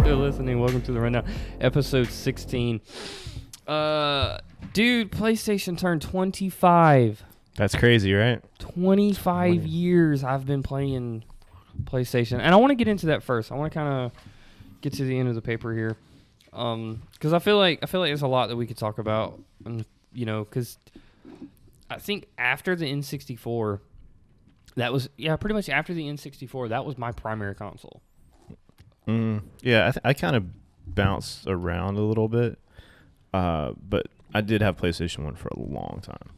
You're listening. Welcome to the Rundown, episode 16. Dude, PlayStation turned 25. That's crazy, right? 25 years I've been playing PlayStation, and I want to get into that first. I want to kind of get to the end of the paper here, because I feel like there's a lot that we could talk about, and because I think after the N64, that was pretty much after the N64, that was my primary console. Yeah, I kind of bounced around a little bit, but I did have PlayStation 1 for a long time.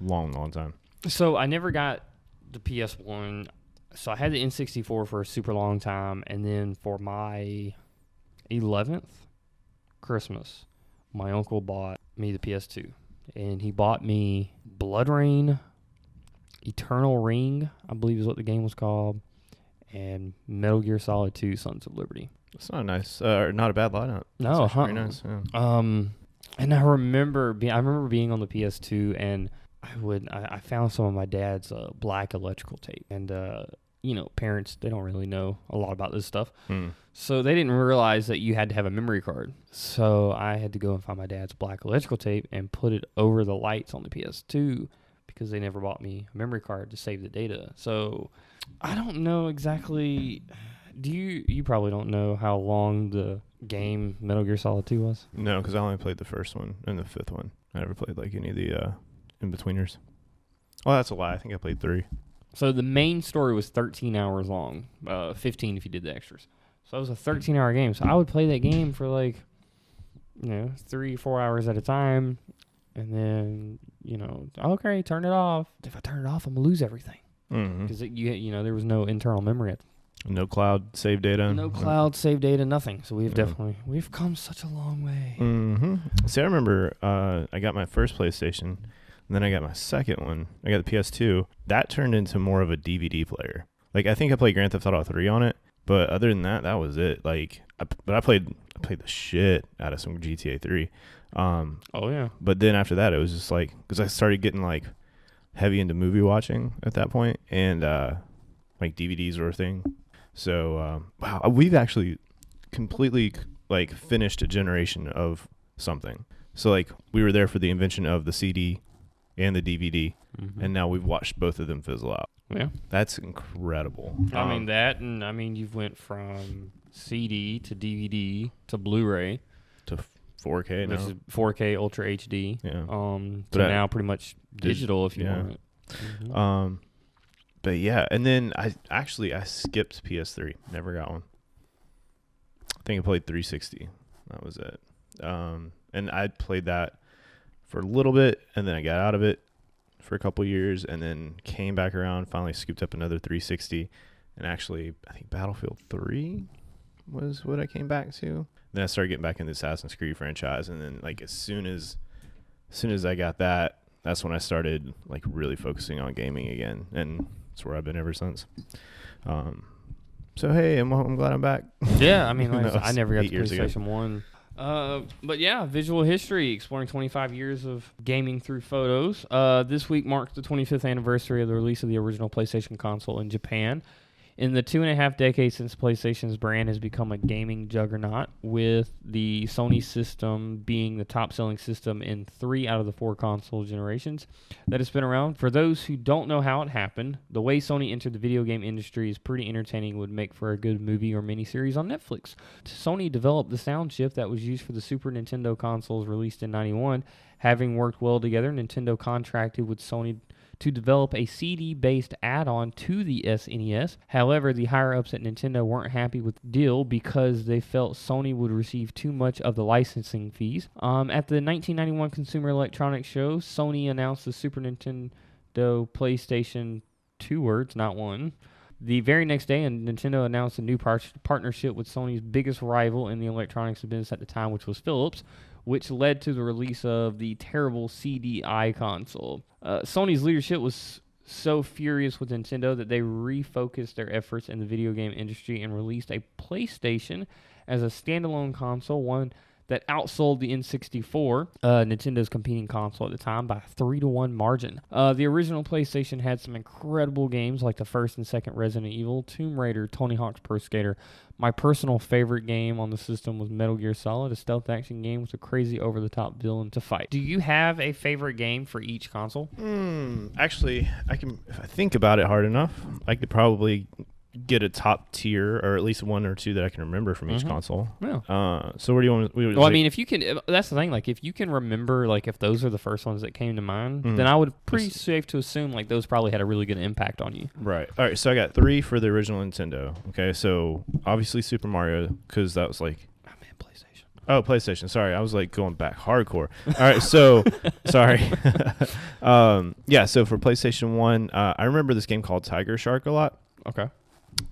Long time. So I never got the PS1. So I had the N64 for a super long time, and then for my 11th Christmas, my uncle bought me the PS2, and he bought me Blood Rain, Eternal Ring, I believe is what the game was called, and Metal Gear Solid 2: Sons of Liberty. That's not a nice, not a bad lineup. No, very nice. Yeah. And I remember being on the PS2, and I found some of my dad's black electrical tape, and parents, they don't really know a lot about this stuff, so they didn't realize that you had to have a memory card. So I had to go and find my dad's black electrical tape and put it over the lights on the PS2 because they never bought me a memory card to save the data. So I don't know exactly. You probably don't know how long the game Metal Gear Solid 2 was? No, because I only played the first one and the fifth one. I never played like any of the in-betweeners. Well, that's a lie. I think I played 3. So the main story was 13 hours long, 15 if you did the extras. So it was a 13-hour game. So I would play that game for 3-4 hours at a time, and then okay, turn it off. If I turn it off, I'm gonna lose everything because there was no internal memory. No cloud save data. No cloud save data. Nothing. So we've come such a long way. See, I remember I got my first PlayStation, and then I got my second one. I got the PS2. That turned into more of a DVD player. Like, I think I played Grand Theft Auto 3 on it, but other than that, that was it. Like, I played the shit out of some GTA 3. Oh yeah. But then after that, it was just like, because I started getting like heavy into movie watching at that point, and like DVDs were a thing. So wow, we've actually completely like finished a generation of something. So like we were there for the invention of the CD and the DVD, and now we've watched both of them fizzle out. Yeah, that's incredible. I mean that, and I mean you've went from CD to DVD to Blu-ray to 4K now, which is 4K Ultra HD. Yeah. To now pretty much digital if you want it. But yeah, and then I skipped PS3. Never got one. I think I played 360. That was it. And I played that for a little bit, and then I got out of it for a couple years, and then came back around, finally scooped up another 360, and actually, I think Battlefield 3 was what I came back to. Then I started getting back into the Assassin's Creed franchise, and then like as soon as I got that, that's when I started like really focusing on gaming again, and that's where I've been ever since. So hey, I'm glad I'm back. Yeah, I mean, I never got the PlayStation 1. But yeah, visual history, exploring 25 years of gaming through photos. This week marks the 25th anniversary of the release of the original PlayStation console in Japan. In the 2.5 decades since PlayStation's brand has become a gaming juggernaut, with the Sony system being the top-selling system in 3 out of the 4 console generations that it's been around. For those who don't know how it happened, the way Sony entered the video game industry is pretty entertaining, would make for a good movie or miniseries on Netflix. Sony developed the sound chip that was used for the Super Nintendo consoles released in '91. Having worked well together, Nintendo contracted with Sony to develop a CD-based add-on to the SNES. However, the higher-ups at Nintendo weren't happy with the deal because they felt Sony would receive too much of the licensing fees. At the 1991 Consumer Electronics Show, Sony announced the Super Nintendo PlayStation 2 words, not one. The very next day, Nintendo announced a new partnership with Sony's biggest rival in the electronics business at the time, which was Philips, which led to the release of the terrible CDI console. Sony's leadership was so furious with Nintendo that they refocused their efforts in the video game industry and released a PlayStation as a standalone console, one that outsold the N64, Nintendo's competing console at the time, by a 3-1 margin. The original PlayStation had some incredible games like the first and second Resident Evil, Tomb Raider, Tony Hawk's Pro Skater. My personal favorite game on the system was Metal Gear Solid, a stealth action game with a crazy over-the-top villain to fight. Do you have a favorite game for each console? Actually, if I think about it hard enough, I could probably get a top tier, or at least one or two that I can remember from each console. Yeah. So where do you want to... Well, I mean, if you can... That's the thing. Like, if you can remember, like, if those are the first ones that came to mind, then I would pretty safe to assume, like, those probably had a really good impact on you. Right. All right, so I got 3 for the original Nintendo. Okay, so obviously Super Mario, because that was like... PlayStation. Oh, PlayStation. Sorry, I was like going back hardcore. All right, so... sorry. Yeah, so for PlayStation 1, I remember this game called Tiger Shark a lot. Okay.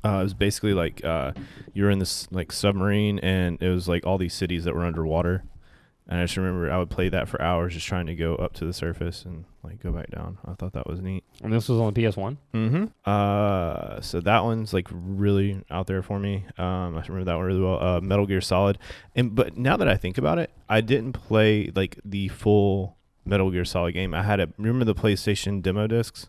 It was basically like you were in this like submarine, and it was like all these cities that were underwater. And I just remember I would play that for hours, just trying to go up to the surface and like go back down. I thought that was neat. And this was on the PS1? Mm-hmm. So that one's like really out there for me. I remember that one really well. Metal Gear Solid. But now that I think about it, I didn't play like the full Metal Gear Solid game. Remember the PlayStation demo discs?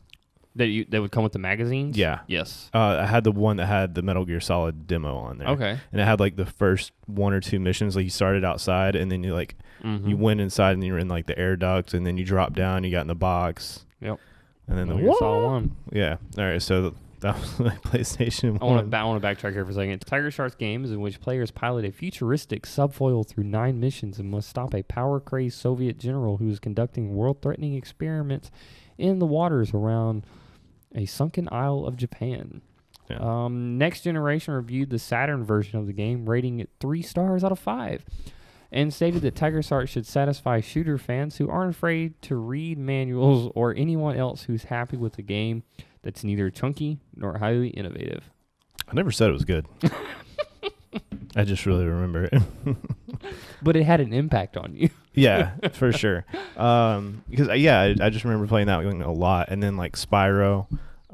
That would come with the magazines? Yeah. Yes. I had the one that had the Metal Gear Solid demo on there. Okay. And it had like the first 1 or 2 missions. Like you started outside, and then you like you went inside, and you were in like the air duct, and then you dropped down, you got in the box. Yep. And then Metal Gear Solid 1. Yeah. All right. So that was like PlayStation 1. I want to backtrack here for a second. Tiger Shark's game is in which players pilot a futuristic subfoil through 9 missions and must stop a power-crazed Soviet general who is conducting world-threatening experiments in the waters around a sunken isle of Japan. Yeah. Next Generation reviewed the Saturn version of the game, rating it 3 stars out of 5, and stated that Tiger Shark should satisfy shooter fans who aren't afraid to read manuals or anyone else who's happy with a game that's neither chunky nor highly innovative. I never said it was good. I just really remember it. But it had an impact on you. Yeah, for sure. Because I just remember playing that one a lot, and then like Spyro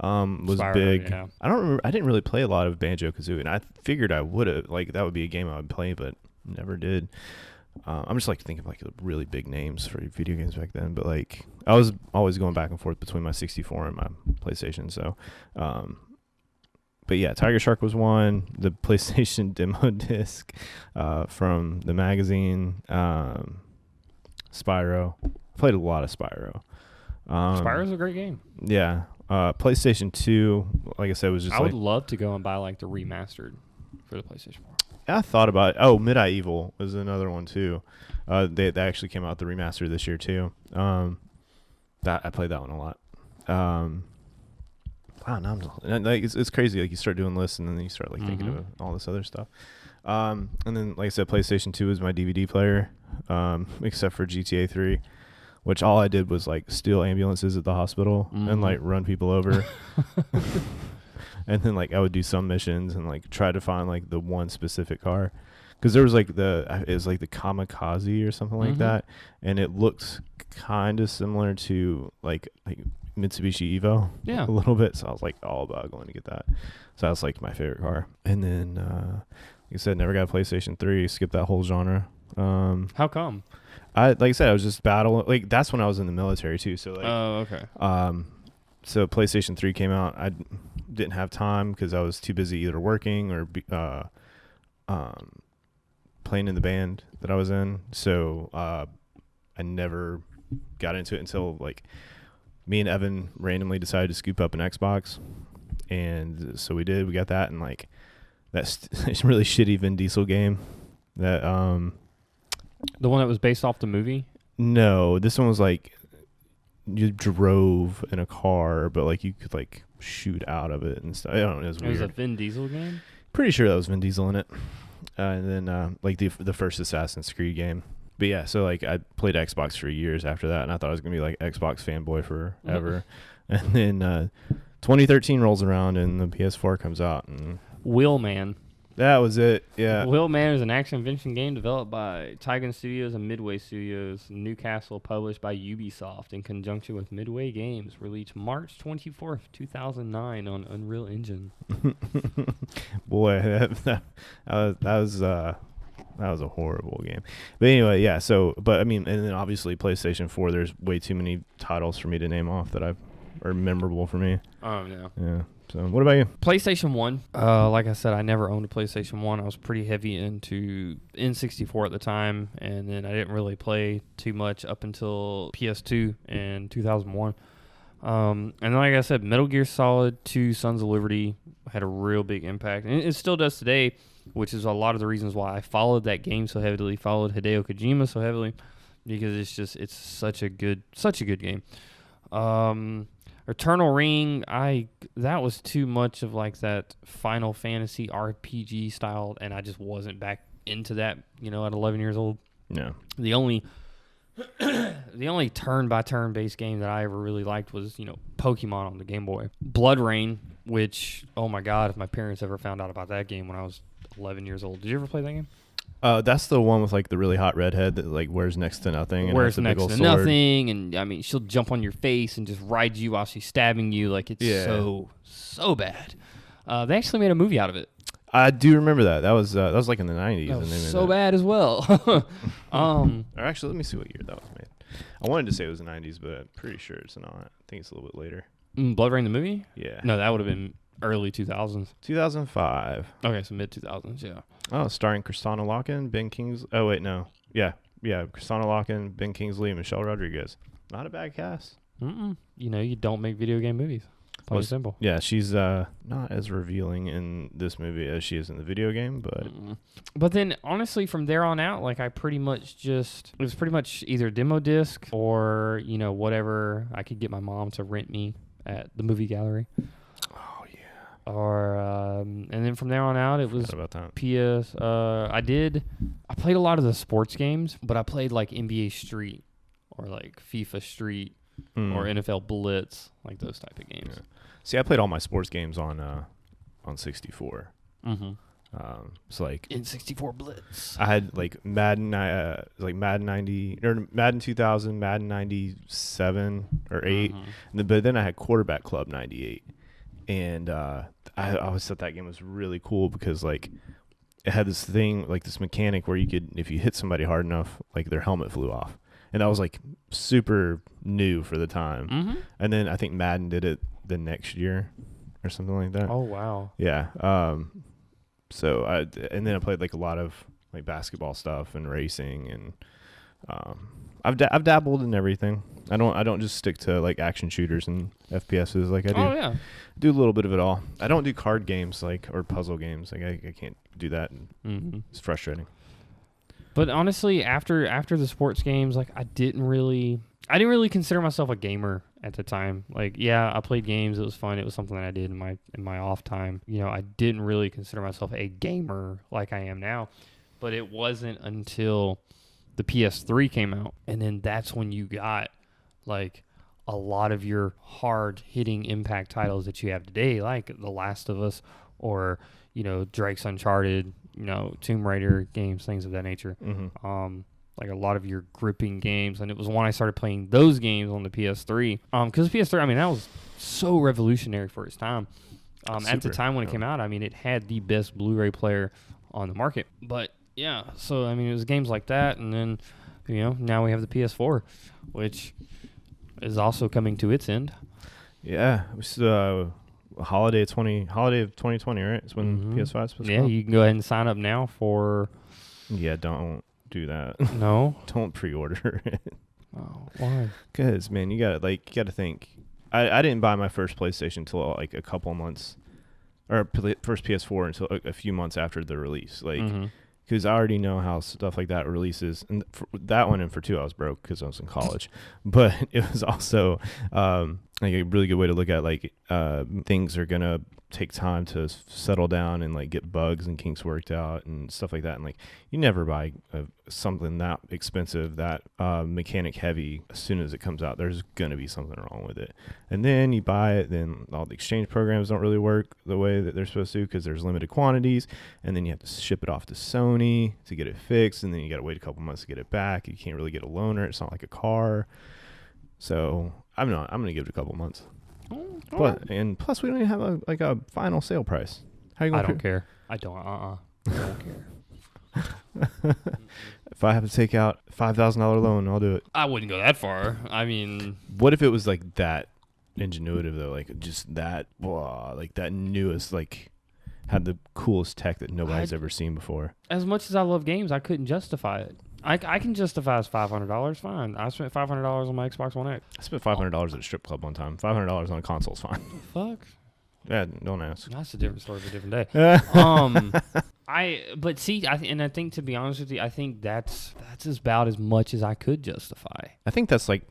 was Spyro, big. Yeah. I didn't really play a lot of Banjo-Kazooie, and I figured I would have, like, that would be a game I would play, but never did. I'm just like thinking of like really big names for video games back then, but like I was always going back and forth between my 64 and my PlayStation. So, but yeah, Tiger Shark was one. The PlayStation demo disc from the magazine. Spyro. I played a lot of Spyro. Spyro's a great game. Yeah. PlayStation 2, like I said, was just I would love to go and buy like the remastered for the PlayStation 4. I thought about it. Oh, Medieval was another one too. They actually came out the remaster this year too. That I played that one a lot. Wow, now like it's crazy. Like you start doing lists, and then you start like thinking of all this other stuff. And then, like I said, PlayStation 2 is my DVD player, except for GTA 3, which all I did was like steal ambulances at the hospital and like run people over. And then like I would do some missions and like try to find like the one specific car, because there was like it was like the Kamikaze or something like that, and it looked kind of similar to like Mitsubishi Evo, a little bit. So I was like all about going to get that. So that was like my favorite car. And then like I said, never got a PlayStation 3. Skipped that whole genre. How come? Like I said, I was just battling. Like that's when I was in the military too. So like, oh, okay. So PlayStation 3 came out. I didn't have time because I was too busy either working or playing in the band that I was in. So I never got into it until like me and Evan randomly decided to scoop up an Xbox, and so we did. We got that, and like that's really shitty Vin Diesel game. That the one that was based off the movie. No, this one was like you drove in a car, but like you could like shoot out of it and stuff. I don't know. It was weird. It was a Vin Diesel game? Pretty sure that was Vin Diesel in it. And then like the first Assassin's Creed game. But yeah, so like I played Xbox for years after that, and I thought I was gonna be like Xbox fanboy forever. And then 2013 rolls around and the PS4 comes out, and Wheelman. That was it. Yeah. Wheelman is an action-adventure game developed by Tigan Studios and Midway Studios, Newcastle, published by Ubisoft in conjunction with Midway Games, released March 24th, 2009 on Unreal Engine. Boy, that That was a horrible game. But anyway, yeah. So, but I mean, and then obviously PlayStation 4. There's way too many titles for me to name off that are memorable for me. Oh yeah. Yeah. So, what about you? PlayStation 1. Like I said, I never owned a PlayStation 1. I was pretty heavy into N64 at the time, and then I didn't really play too much up until PS2 in 2001. And like I said, Metal Gear Solid 2 Sons of Liberty had a real big impact, and it still does today, which is a lot of the reasons why I followed that game so heavily, followed Hideo Kojima so heavily, because it's such a good game. Eternal Ring, that was too much of like that Final Fantasy RPG style, and I just wasn't back into that, at 11 years old. No. The only turn-by-turn based game that I ever really liked was, Pokemon on the Game Boy. Blood Rain, which, oh my God, if my parents ever found out about that game when I was 11 years old. Did you ever play that game? That's the one with like the really hot redhead that like wears next to nothing. And wears next to nothing, and I mean she'll jump on your face and just ride you while she's stabbing you. Like it's so bad. They actually made a movie out of it. I do remember that. That was like in the 90s. That was and they made so bad as well. Or actually, let me see what year that was made. I wanted to say it was the 90s, but I'm pretty sure it's not. I think it's a little bit later. Blood Rain the movie? Yeah. No, that would have been early 2000s. 2005. Okay, so mid 2000s, yeah. Oh, starring Christina Loken, Ben Kingsley. Oh, wait, no. Yeah. Christina Loken, Ben Kingsley, and Michelle Rodriguez. Not a bad cast. You don't make video game movies. Plain simple. Yeah, she's not as revealing in this movie as she is in the video game, but... But then, honestly, from there on out, like, it was pretty much either demo disc or, whatever I could get my mom to rent me at the movie gallery. Oh, yeah. Or and then from there on out, it was about that. PS. I played a lot of the sports games, but I played like NBA Street or like FIFA Street or NFL Blitz, like those type of games. Yeah. See, I played all my sports games on 64. Mm-hmm. So like N64 Blitz. I had like Madden, Madden 90 or Madden 2000, Madden 97 or 8, but then I had Quarterback Club 98. And I always thought that game was really cool because like it had this thing, like this mechanic where you could, if you hit somebody hard enough, like their helmet flew off. And that was like super new for the time. Mm-hmm. And then I think Madden did it the next year or something like that. Oh, wow. Yeah. So and then I played like a lot of like basketball stuff and racing, and I've dabbled in everything. I don't just stick to like action shooters and FPSs like I do. Oh yeah, do a little bit of it all. I don't do card games or puzzle games. Like I can't do that. It's frustrating. But honestly, after the sports games, like I didn't really consider myself a gamer at the time. Like, yeah, I played games. It was fun. It was something that I did in my off time. I didn't really consider myself a gamer like I am now. But it wasn't until the PS3 came out, and then that's when you got like a lot of your hard-hitting impact titles that you have today, like The Last of Us or Drake's Uncharted, Tomb Raider games, things of that nature. Like a lot of your gripping games, and it was when I started playing those games on the PS3. Because the PS3, I mean, that was so revolutionary for its time. At the time when it came out, I mean, it had the best Blu-ray player on the market. But yeah, so I mean, it was games like that, and then now we have the PS4, which is also coming to its end. Yeah, it was holiday of 2020, right? It's when PS5 is supposed to come out. You can go ahead and sign up now for. Yeah, don't do that. No, don't pre-order it. Oh, why? Because man, you gotta think. I didn't buy my first PlayStation until like a couple of months, or first PS4 until a few months after the release. Like, because I already know how stuff like that releases. And for that one and for two, I was broke because I was in college. But it was also like a really good way to look at like things are gonna take time to settle down and like get bugs and kinks worked out and stuff like that. And like you never buy something that expensive, that mechanic heavy as soon as it comes out. There's gonna be something wrong with it. And then you buy it, then all the exchange programs don't really work the way that they're supposed to because there's limited quantities, and then you have to ship it off to Sony to get it fixed, and then you gotta wait a couple months to get it back. You can't really get a loaner. It's not like a car. So I'm gonna give it a couple months. And plus, we don't even have a final sale price. How you gonna I don't care. I don't. I don't care. If I have to take out $5,000 loan, I'll do it. I wouldn't go that far. I mean, what if it was like that ingenuitive though, like just that, like that newest, like had the coolest tech that nobody's ever seen before? As much as I love games, I couldn't justify it. I can justify as $500. Fine. I spent $500 on my Xbox One X. I spent $500 at a strip club one time. $500 on a console is fine. Fuck. Yeah, don't ask. That's a different story for a different day. I think to be honest with you, I think that's about as much as I could justify. I think that's like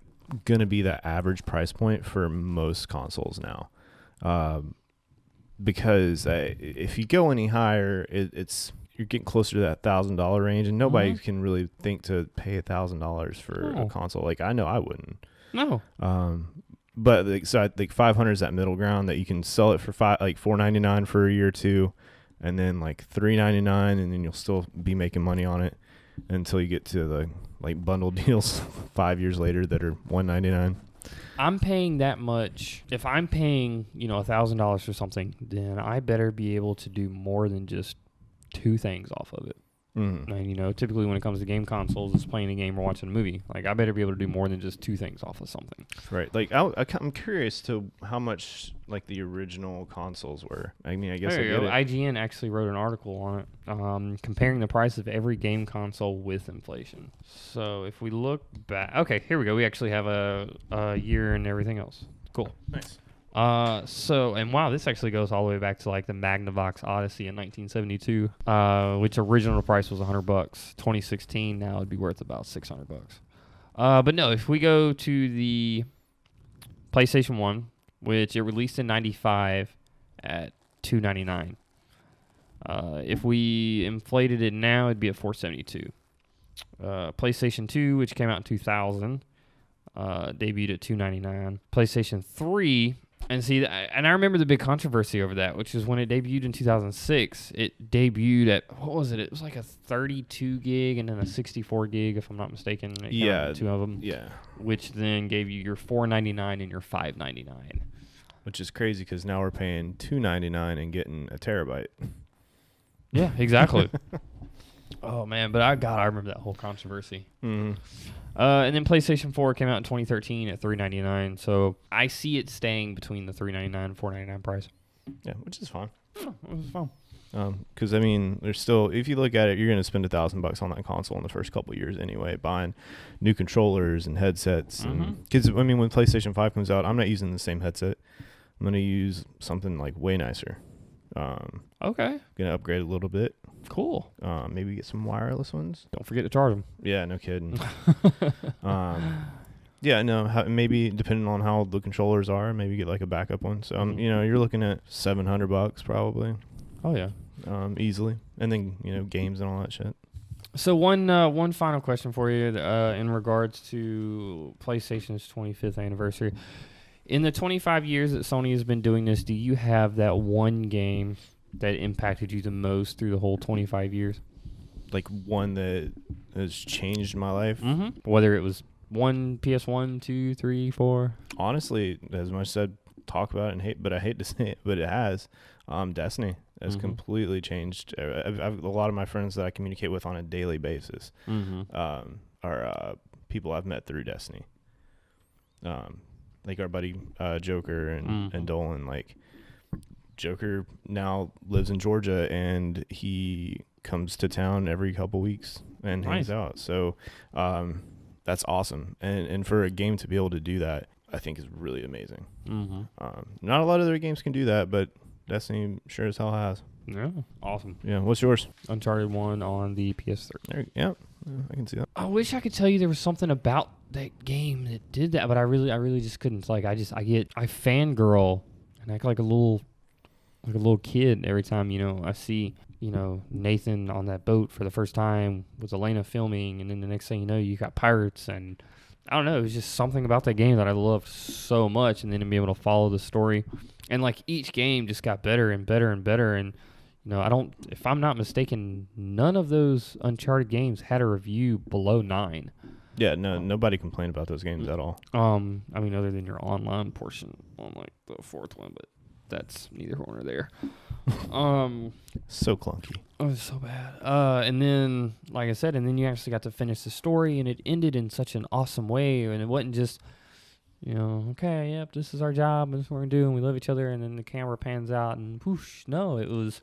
gonna be the average price point for most consoles now, because if you go any higher, you're getting closer to that $1,000 range, and nobody can really think to pay $1,000 for a console. Like I know I wouldn't. No. But I think 500 is that middle ground that you can sell it for $4.99 for a year or two, and then like $3.99, and then you'll still be making money on it until you get to the like bundle deals 5 years later that are $1.99. I'm paying that much. If I'm paying $1,000 for something, then I better be able to do more than just two things off of it. Mm-hmm. And typically when it comes to game consoles, it's playing a game or watching a movie. Like I better be able to do more than just two things off of something. Right. Like I'm curious to how much like the original consoles were. I mean, I guess there you go. IGN actually wrote an article on it, comparing the price of every game console with inflation. So if we look back, okay, here we go. We actually have a year and everything else. Cool. Nice. This actually goes all the way back to like the Magnavox Odyssey in 1972, which original price was $100. 2016 now it'd be worth about $600. But no, if we go to the PlayStation 1, which it released in 95 at $299. If we inflated it now, it'd be at $472. PlayStation 2, which came out in 2000, debuted at $299. PlayStation 3. And I remember the big controversy over that, which is when it debuted in 2006. It debuted at, what was it? It was like a 32 gig and then a 64 gig, if I'm not mistaken. Yeah, two of them. Yeah, which then gave you your $499 and your $599. Which is crazy because now we're paying $299 and getting a terabyte. Yeah, exactly. Oh man, but I remember that whole controversy. Mm-hmm. And then PlayStation 4 came out in 2013 at $399. So I see it staying between the $399 and $499 price. Yeah, which is fine. Oh, it was fun. Because I mean, there's still, if you look at it, you're going to spend $1,000 on that console in the first couple of years anyway, buying new controllers and headsets. Because I mean, when PlayStation 5 comes out, I'm not using the same headset. I'm going to use something like way nicer. Okay. Gonna upgrade a little bit. Cool. Maybe get some wireless ones. Don't forget to charge them. Yeah, no kidding. Yeah, no. Maybe depending on how the controllers are, maybe get like a backup one. So you're looking at $700 probably. Oh yeah. Easily, and then games and all that shit. So one final question for you in regards to PlayStation's 25th anniversary. In the 25 years that Sony has been doing this, do you have that one game that impacted you the most through the whole 25 years? Like one that has changed my life? Mm-hmm. Whether it was one, PS1, 2, 3, 4? Honestly, as much as I talk about it and I hate to say it, but it has. Destiny has completely changed. I've a lot of my friends that I communicate with on a daily basis are people I've met through Destiny. Like our buddy Joker and Dolan. Like Joker now lives in Georgia and he comes to town every couple weeks and hangs out. So that's awesome. And for a game to be able to do that, I think is really amazing. Not a lot of other games can do that, but Destiny sure as hell has. Yeah, awesome. Yeah, what's yours? Uncharted 1 on the PS3. Yeah, I can see that. I wish I could tell you there was something about that game that did that, but I really just couldn't. Like I fangirl and act like a little kid every time I see Nathan on that boat for the first time with Elena filming, and then the next thing you know, you got pirates, and I don't know, it was just something about that game that I loved so much, and then to be able to follow the story, and like each game just got better and better and better, and if I'm not mistaken, none of those Uncharted games had a review below 9. Yeah, nobody complained about those games at all. I mean, other than your online portion on like the fourth one, but that's neither here nor there. So clunky. Oh, it was so bad. And then, like I said, you actually got to finish the story, and it ended in such an awesome way. And it wasn't just, okay, yep, this is our job, and this is what we're going to do, and we love each other, and then the camera pans out, and whoosh. No, it was,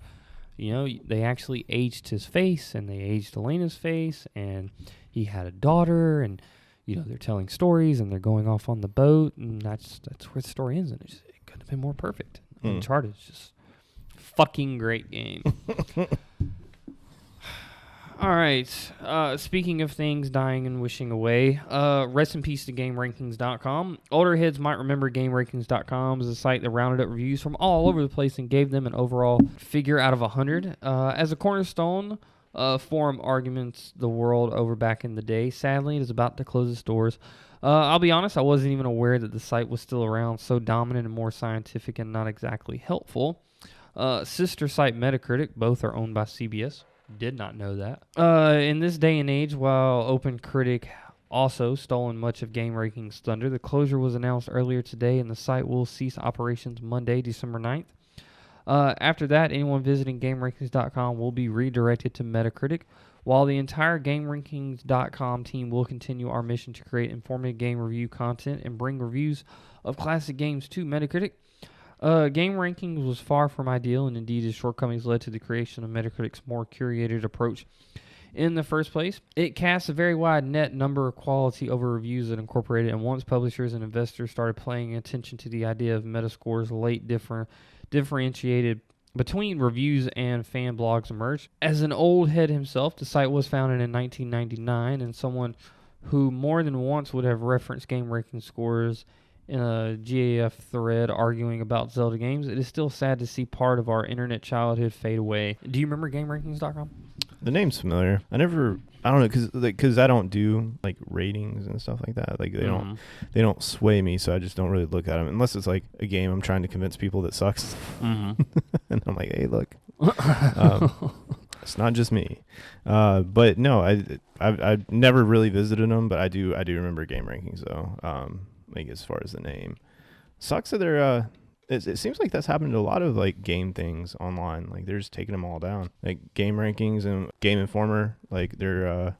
they actually aged his face, and they aged Elena's face, and he had a daughter, and, they're telling stories, and they're going off on the boat, and that's where the story ends, and it couldn't have been more perfect. Uncharted is just fucking great game. All right. Speaking of things dying and wishing away, rest in peace to GameRankings.com. Older heads might remember GameRankings.com as a site that rounded up reviews from all over the place and gave them an overall figure out of 100. As a cornerstone forum arguments the world over back in the day, sadly, it is about to close its doors. I'll be honest, I wasn't even aware that the site was still around, so dominant and more scientific and not exactly helpful. Sister site Metacritic, both are owned by CBS. Did not know that. In this day and age, while OpenCritic also stolen much of GameRankings' thunder, the closure was announced earlier today, and the site will cease operations Monday, December 9th. After that, anyone visiting GameRankings.com will be redirected to Metacritic, while the entire GameRankings.com team will continue our mission to create informative game review content and bring reviews of classic games to Metacritic. Game Rankings was far from ideal, and indeed its shortcomings led to the creation of Metacritic's more curated approach in the first place. It casts a very wide net number of quality over reviews that incorporated, and once publishers and investors started paying attention to the idea of Metascore's late differentiated between reviews and fan blogs emerged. As an old head himself, the site was founded in 1999, and someone who more than once would have referenced game ranking scores in a GAF thread arguing about Zelda games, it is still sad to see part of our internet childhood fade away. Do you remember GameRankings.com? The name's familiar. I don't know, because I don't do like ratings and stuff like that. Like they don't sway me, so I just don't really look at them unless it's like a game I'm trying to convince people that sucks. And I'm like, hey, look, it's not just me. But no, I've never really visited them, but I do remember Game Rankings though. Like as far as the name, sucks that they're it seems like that's happened to a lot of like game things online. Like they're just taking them all down. Like Game Rankings and Game Informer, like their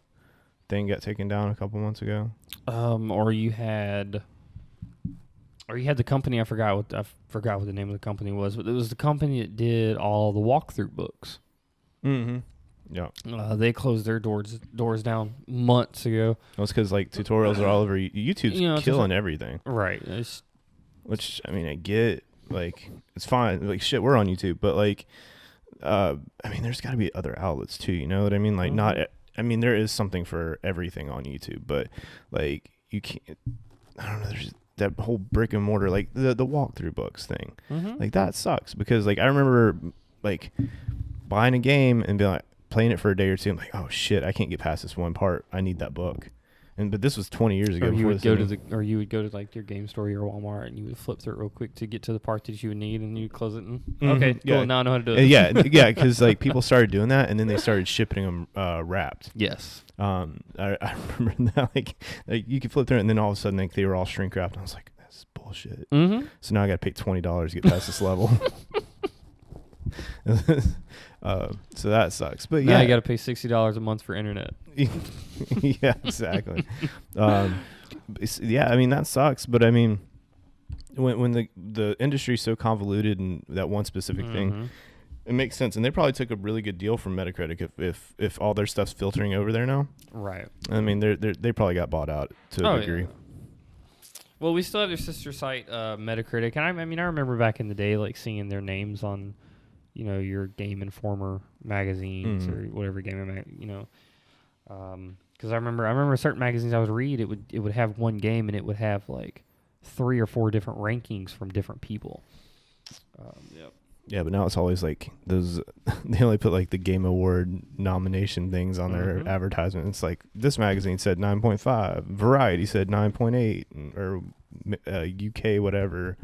thing got taken down a couple months ago. Or you had the company, I forgot what the name of the company was, but it was the company that did all the walkthrough books. Yeah. They closed their doors down months ago. Well, it's because like tutorials are all over. YouTube's killing everything. Right. Which I mean, I get. Like it's fine. Like shit, we're on YouTube, but like, I mean, there's got to be other outlets too. You know what I mean? Like not. I mean, there is something for everything on YouTube, but like you can't. I don't know. There's that whole brick and mortar, like the walkthrough books thing. Like that sucks because like I remember like buying a game and being like playing it for a day or two. I'm like, oh shit, I can't get past this one part. I need that book. But this was 20 years ago. Or you would go to like your game store or Walmart and you would flip through it real quick to get to the part that you would need, and you cloose it. And okay, cool. Yeah. Now I know how to do it. Yeah, because like people started doing that, and then they started shipping them wrapped. Yes. I remember that like you could flip through it, and then all of a sudden like they were all shrink wrapped. I was like, that's bullshit. So now I got to pay $20 to get past this level. So that sucks. But yeah, now you got to pay $60 a month for internet. Yeah, exactly. Yeah, I mean that sucks. But I mean, when the industry's so convoluted and that one specific thing, it makes sense. And they probably took a really good deal from Metacritic if all their stuff's filtering over there now. Right. I mean, they probably got bought out to a degree. Yeah. Well, we still have their sister site, Metacritic, and I mean, I remember back in the day, like seeing their names on, your Game Informer magazines or whatever because I remember certain magazines I would read, it would have one game and it would have like 3 or 4 different rankings from different people. Yep. Yeah, but now it's always like those. They only put like the Game Award nomination things on their advertisement. It's like this magazine said 9.5, Variety said 9.8, or UK whatever.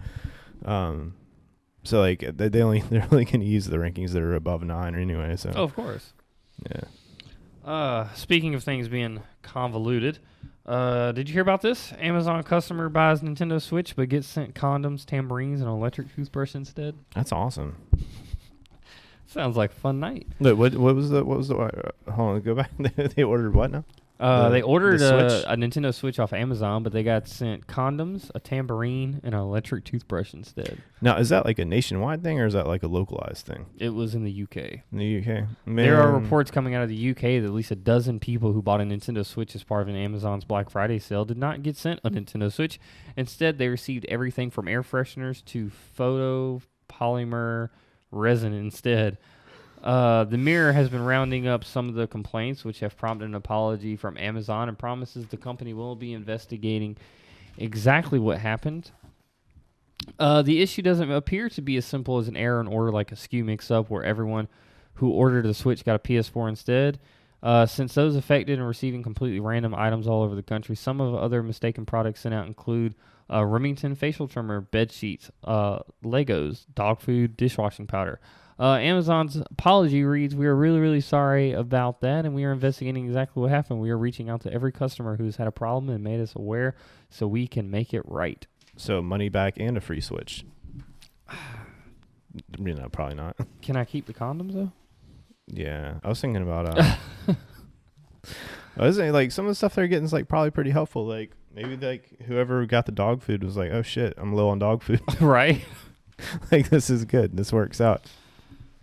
So like they're only going to use the rankings that are above 9 anyway. So of course. Yeah. Speaking of things being convoluted, did you hear about this? Amazon customer buys Nintendo Switch but gets sent condoms, tambourines, and an electric toothbrush instead. That's awesome. Sounds like a fun night. Look, what was the hold on, go back. They ordered what now? They ordered a Nintendo Switch off Amazon, but they got sent condoms, a tambourine, and an electric toothbrush instead. Now, is that like a nationwide thing or is that like a localized thing? It was in the UK. In the UK? Man. There are reports coming out of the UK that at least a dozen people who bought a Nintendo Switch as part of an Amazon's Black Friday sale did not get sent a Nintendo Switch. Instead, they received everything from air fresheners to photo polymer resin instead. The Mirror has been rounding up some of the complaints, which have prompted an apology from Amazon, and promises the company will be investigating exactly what happened. The issue doesn't appear to be as simple as an error in order, like a SKU mix-up where everyone who ordered a Switch got a PS4 instead. Since those affected and receiving completely random items all over the country, some of the other mistaken products sent out include Remington facial trimmer, bed sheets, Legos, dog food, dishwashing powder. Amazon's apology reads, "We are really, really sorry about that, and we are investigating exactly what happened. We are reaching out to every customer who's had a problem and made us aware so we can make it right." So money back and a free Switch. Probably not. Can I keep the condoms, though? Yeah. I was thinking about I was saying, like, some of the stuff they're getting is like probably pretty helpful. Like maybe like whoever got the dog food was like, "Oh shit, I'm low on dog food." Right? Like, this is good. This works out.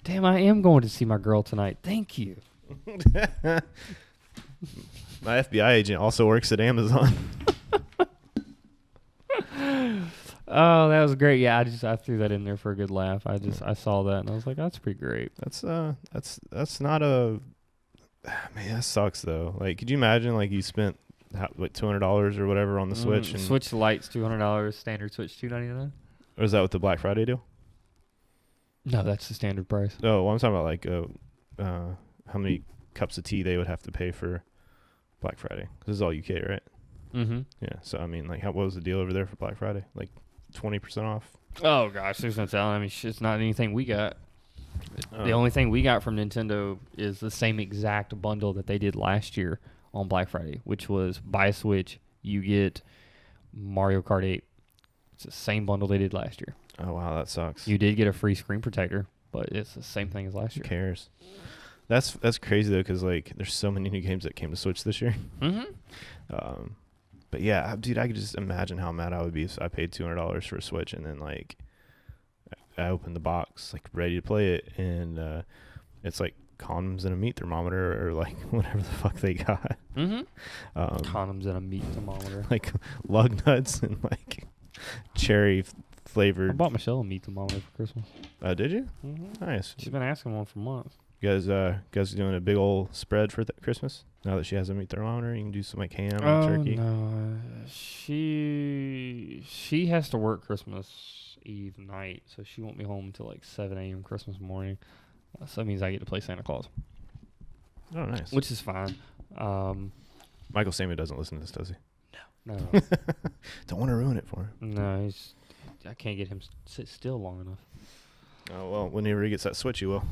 Damn, I am going to see my girl tonight. Thank you. My FBI agent also works at Amazon. Oh, that was great. Yeah, I threw that in there for a good laugh. I saw that and I was like, that's pretty great. That's not a man. That sucks though. Like, could you imagine like you spent like $200 or whatever on the Switch? And Switch Lite's $200, standard Switch $299. Or is that what the Black Friday deal? No, that's the standard price. Oh, well, I'm talking about like how many cups of tea they would have to pay for Black Friday, because this is all UK, right? Mm-hmm. Yeah. So I mean, like, what was the deal over there for Black Friday? Like 20% off? Oh gosh, there's no telling. I mean, it's not anything we got. The only thing we got from Nintendo is the same exact bundle that they did last year on Black Friday, which was buy a Switch, you get Mario Kart 8. It's the same bundle they did last year. Oh wow, that sucks. You did get a free screen protector, but it's the same thing as last year. Who cares? That's crazy though, because like there's so many new games that came to Switch this year. Mm-hmm. But yeah, dude, I could just imagine how mad I would be if I paid $200 for a Switch and then like I opened the box like ready to play it, and it's like condoms and a meat thermometer or like whatever the fuck they got. Mm-hmm. Condoms and a meat thermometer, like lug nuts and like cherry flavored. I bought Michelle a meat thermometer for Christmas. Did you? Mm-hmm. Nice. She's been asking one for months. You guys doing a big old spread for Christmas? Now that she has a meat thermometer, you can do some like ham and turkey. No, she has to work Christmas Eve night, so she won't be home until like 7 a.m. Christmas morning. So that means I get to play Santa Claus. Oh, nice. Which is fine. Michael Samuel doesn't listen to this, does he? No. Don't want to ruin it for him. No, I can't get him sit still long enough. Oh, well, whenever he gets that Switch, he will.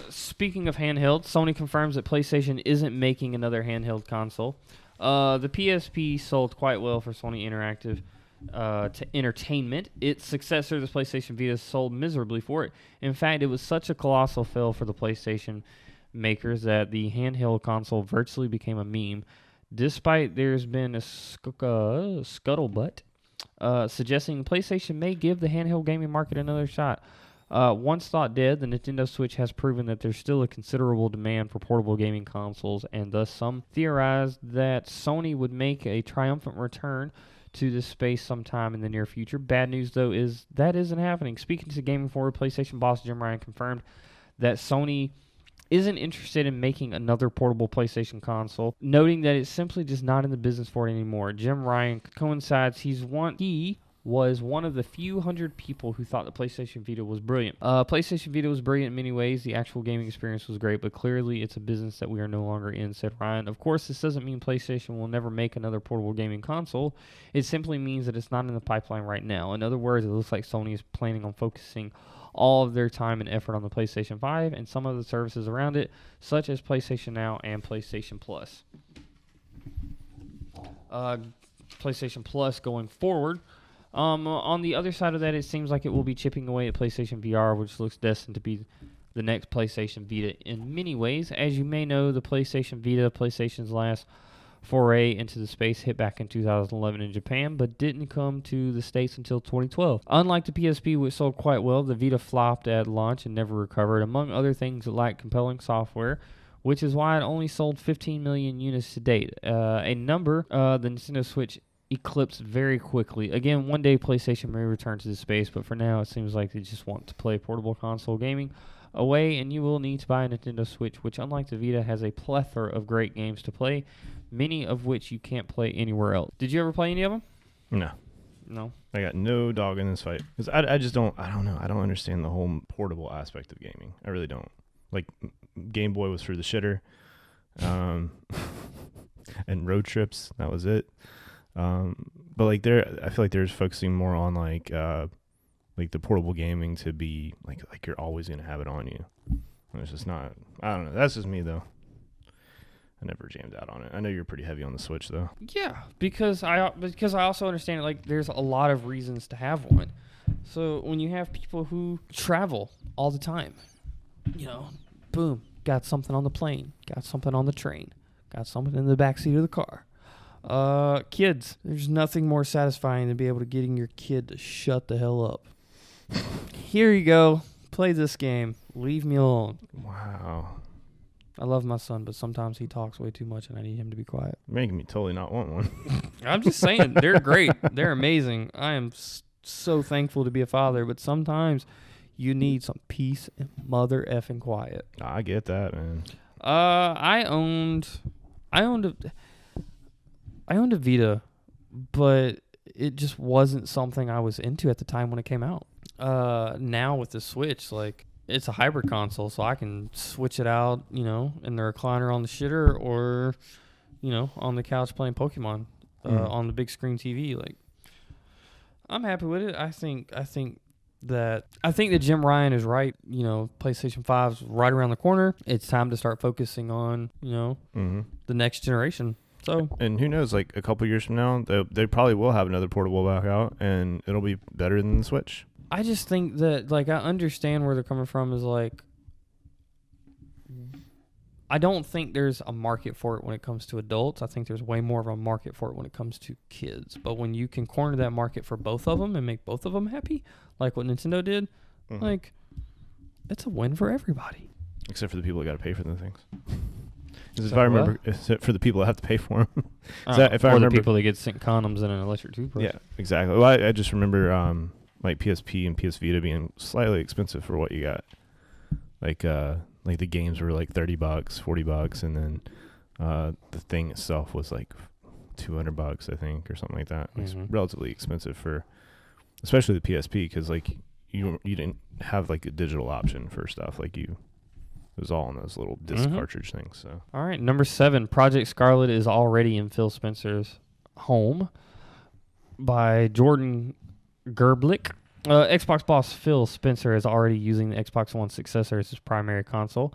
Speaking of handheld, Sony confirms that PlayStation isn't making another handheld console. The PSP sold quite well for Sony Interactive Entertainment. Its successor, the PlayStation Vita, sold miserably for it. In fact, it was such a colossal fail for the PlayStation makers that the handheld console virtually became a meme, despite there's been a scuttlebutt suggesting PlayStation may give the handheld gaming market another shot. Once thought dead, the Nintendo Switch has proven that there's still a considerable demand for portable gaming consoles, and thus some theorized that Sony would make a triumphant return to this space sometime in the near future. Bad news, though, is that isn't happening. Speaking to Gaming Forward, PlayStation boss Jim Ryan confirmed that Sony isn't interested in making another portable PlayStation console, noting that it's simply just not in the business for it anymore. Jim Ryan coincides he was one of the few hundred people who thought the PlayStation Vita was brilliant. PlayStation Vita was brilliant in many ways. The actual gaming experience was great, but clearly it's a business that we are no longer in, said Ryan. Of course, this doesn't mean PlayStation will never make another portable gaming console. It simply means that it's not in the pipeline right now. In other words, it looks like Sony is planning on focusing all of their time and effort on the PlayStation 5 and some of the services around it, such as PlayStation Now and PlayStation Plus. PlayStation Plus going forward On the other side of that, it seems like it will be chipping away at PlayStation VR, which looks destined to be the next PlayStation Vita in many ways. As you may know, the PlayStation Vita, PlayStation's last foray into the space, hit back in 2011 in Japan, but didn't come to the States until 2012. Unlike the PSP, which sold quite well, the Vita flopped at launch and never recovered. Among other things, it lacked compelling software, which is why it only sold 15 million units to date, a number the Nintendo Switch eclipsed very quickly. Again, one day PlayStation may return to the space, but for now it seems like they just want to play portable console gaming away, and you will need to buy a Nintendo Switch, which unlike the Vita has a plethora of great games to play, many of which you can't play anywhere else. Did you ever play any of them? No. I got no dog in this fight. Because I just don't know. I don't understand the whole portable aspect of gaming. I really don't. Like, Game Boy was for the shitter. And road trips, that was it. But like I feel like they're focusing more on like the portable gaming to be like you're always going to have it on you. And it's just not, I don't know. That's just me though. I never jammed out on it. I know you're pretty heavy on the Switch though. Yeah, because I also understand it, like there's a lot of reasons to have one. So when you have people who travel all the time, boom, got something on the plane, got something on the train, got something in the backseat of the car. Kids, there's nothing more satisfying than be able to getting your kid to shut the hell up. Here you go. Play this game. Leave me alone. Wow. I love my son, but sometimes he talks way too much and I need him to be quiet. Making me totally not want one. I'm just saying, they're great. They're amazing. I am so thankful to be a father, but sometimes you need some peace and mother effing quiet. I get that, man. I owned a Vita, but it just wasn't something I was into at the time when it came out. Now with the Switch, like, it's a hybrid console, so I can switch it out, in the recliner on the shitter or, on the couch playing Pokemon on the big screen TV. Like, I'm happy with it. I think that Jim Ryan is right. PlayStation 5's right around the corner. It's time to start focusing on, the next generation. So, and who knows, like a couple years from now, they probably will have another portable back out, and it'll be better than the Switch. I just think that, like, I understand where they're coming from. Is like, I don't think there's a market for it when it comes to adults. I think there's way more of a market for it when it comes to kids. But when you can corner that market for both of them and make both of them happy, like what Nintendo did, like, it's a win for everybody. Except for the people that got to pay for the things. If I remember, except for the people that have to pay for them. The people that get sent condoms and an electric toothbrush. Yeah, exactly. Well, I just remember like PSP and PS Vita being slightly expensive for what you got. Like the games were like $30, $40, and then the thing itself was like $200, I think, or something like that. It's relatively expensive for, especially the PSP, because like you didn't have like a digital option for stuff. Like it was all on those little disc cartridge things. So all right, number 7, Project Scarlet is already in Phil Spencer's home by Jordan Gerblick. Xbox boss Phil Spencer is already using the Xbox One successor as his primary console.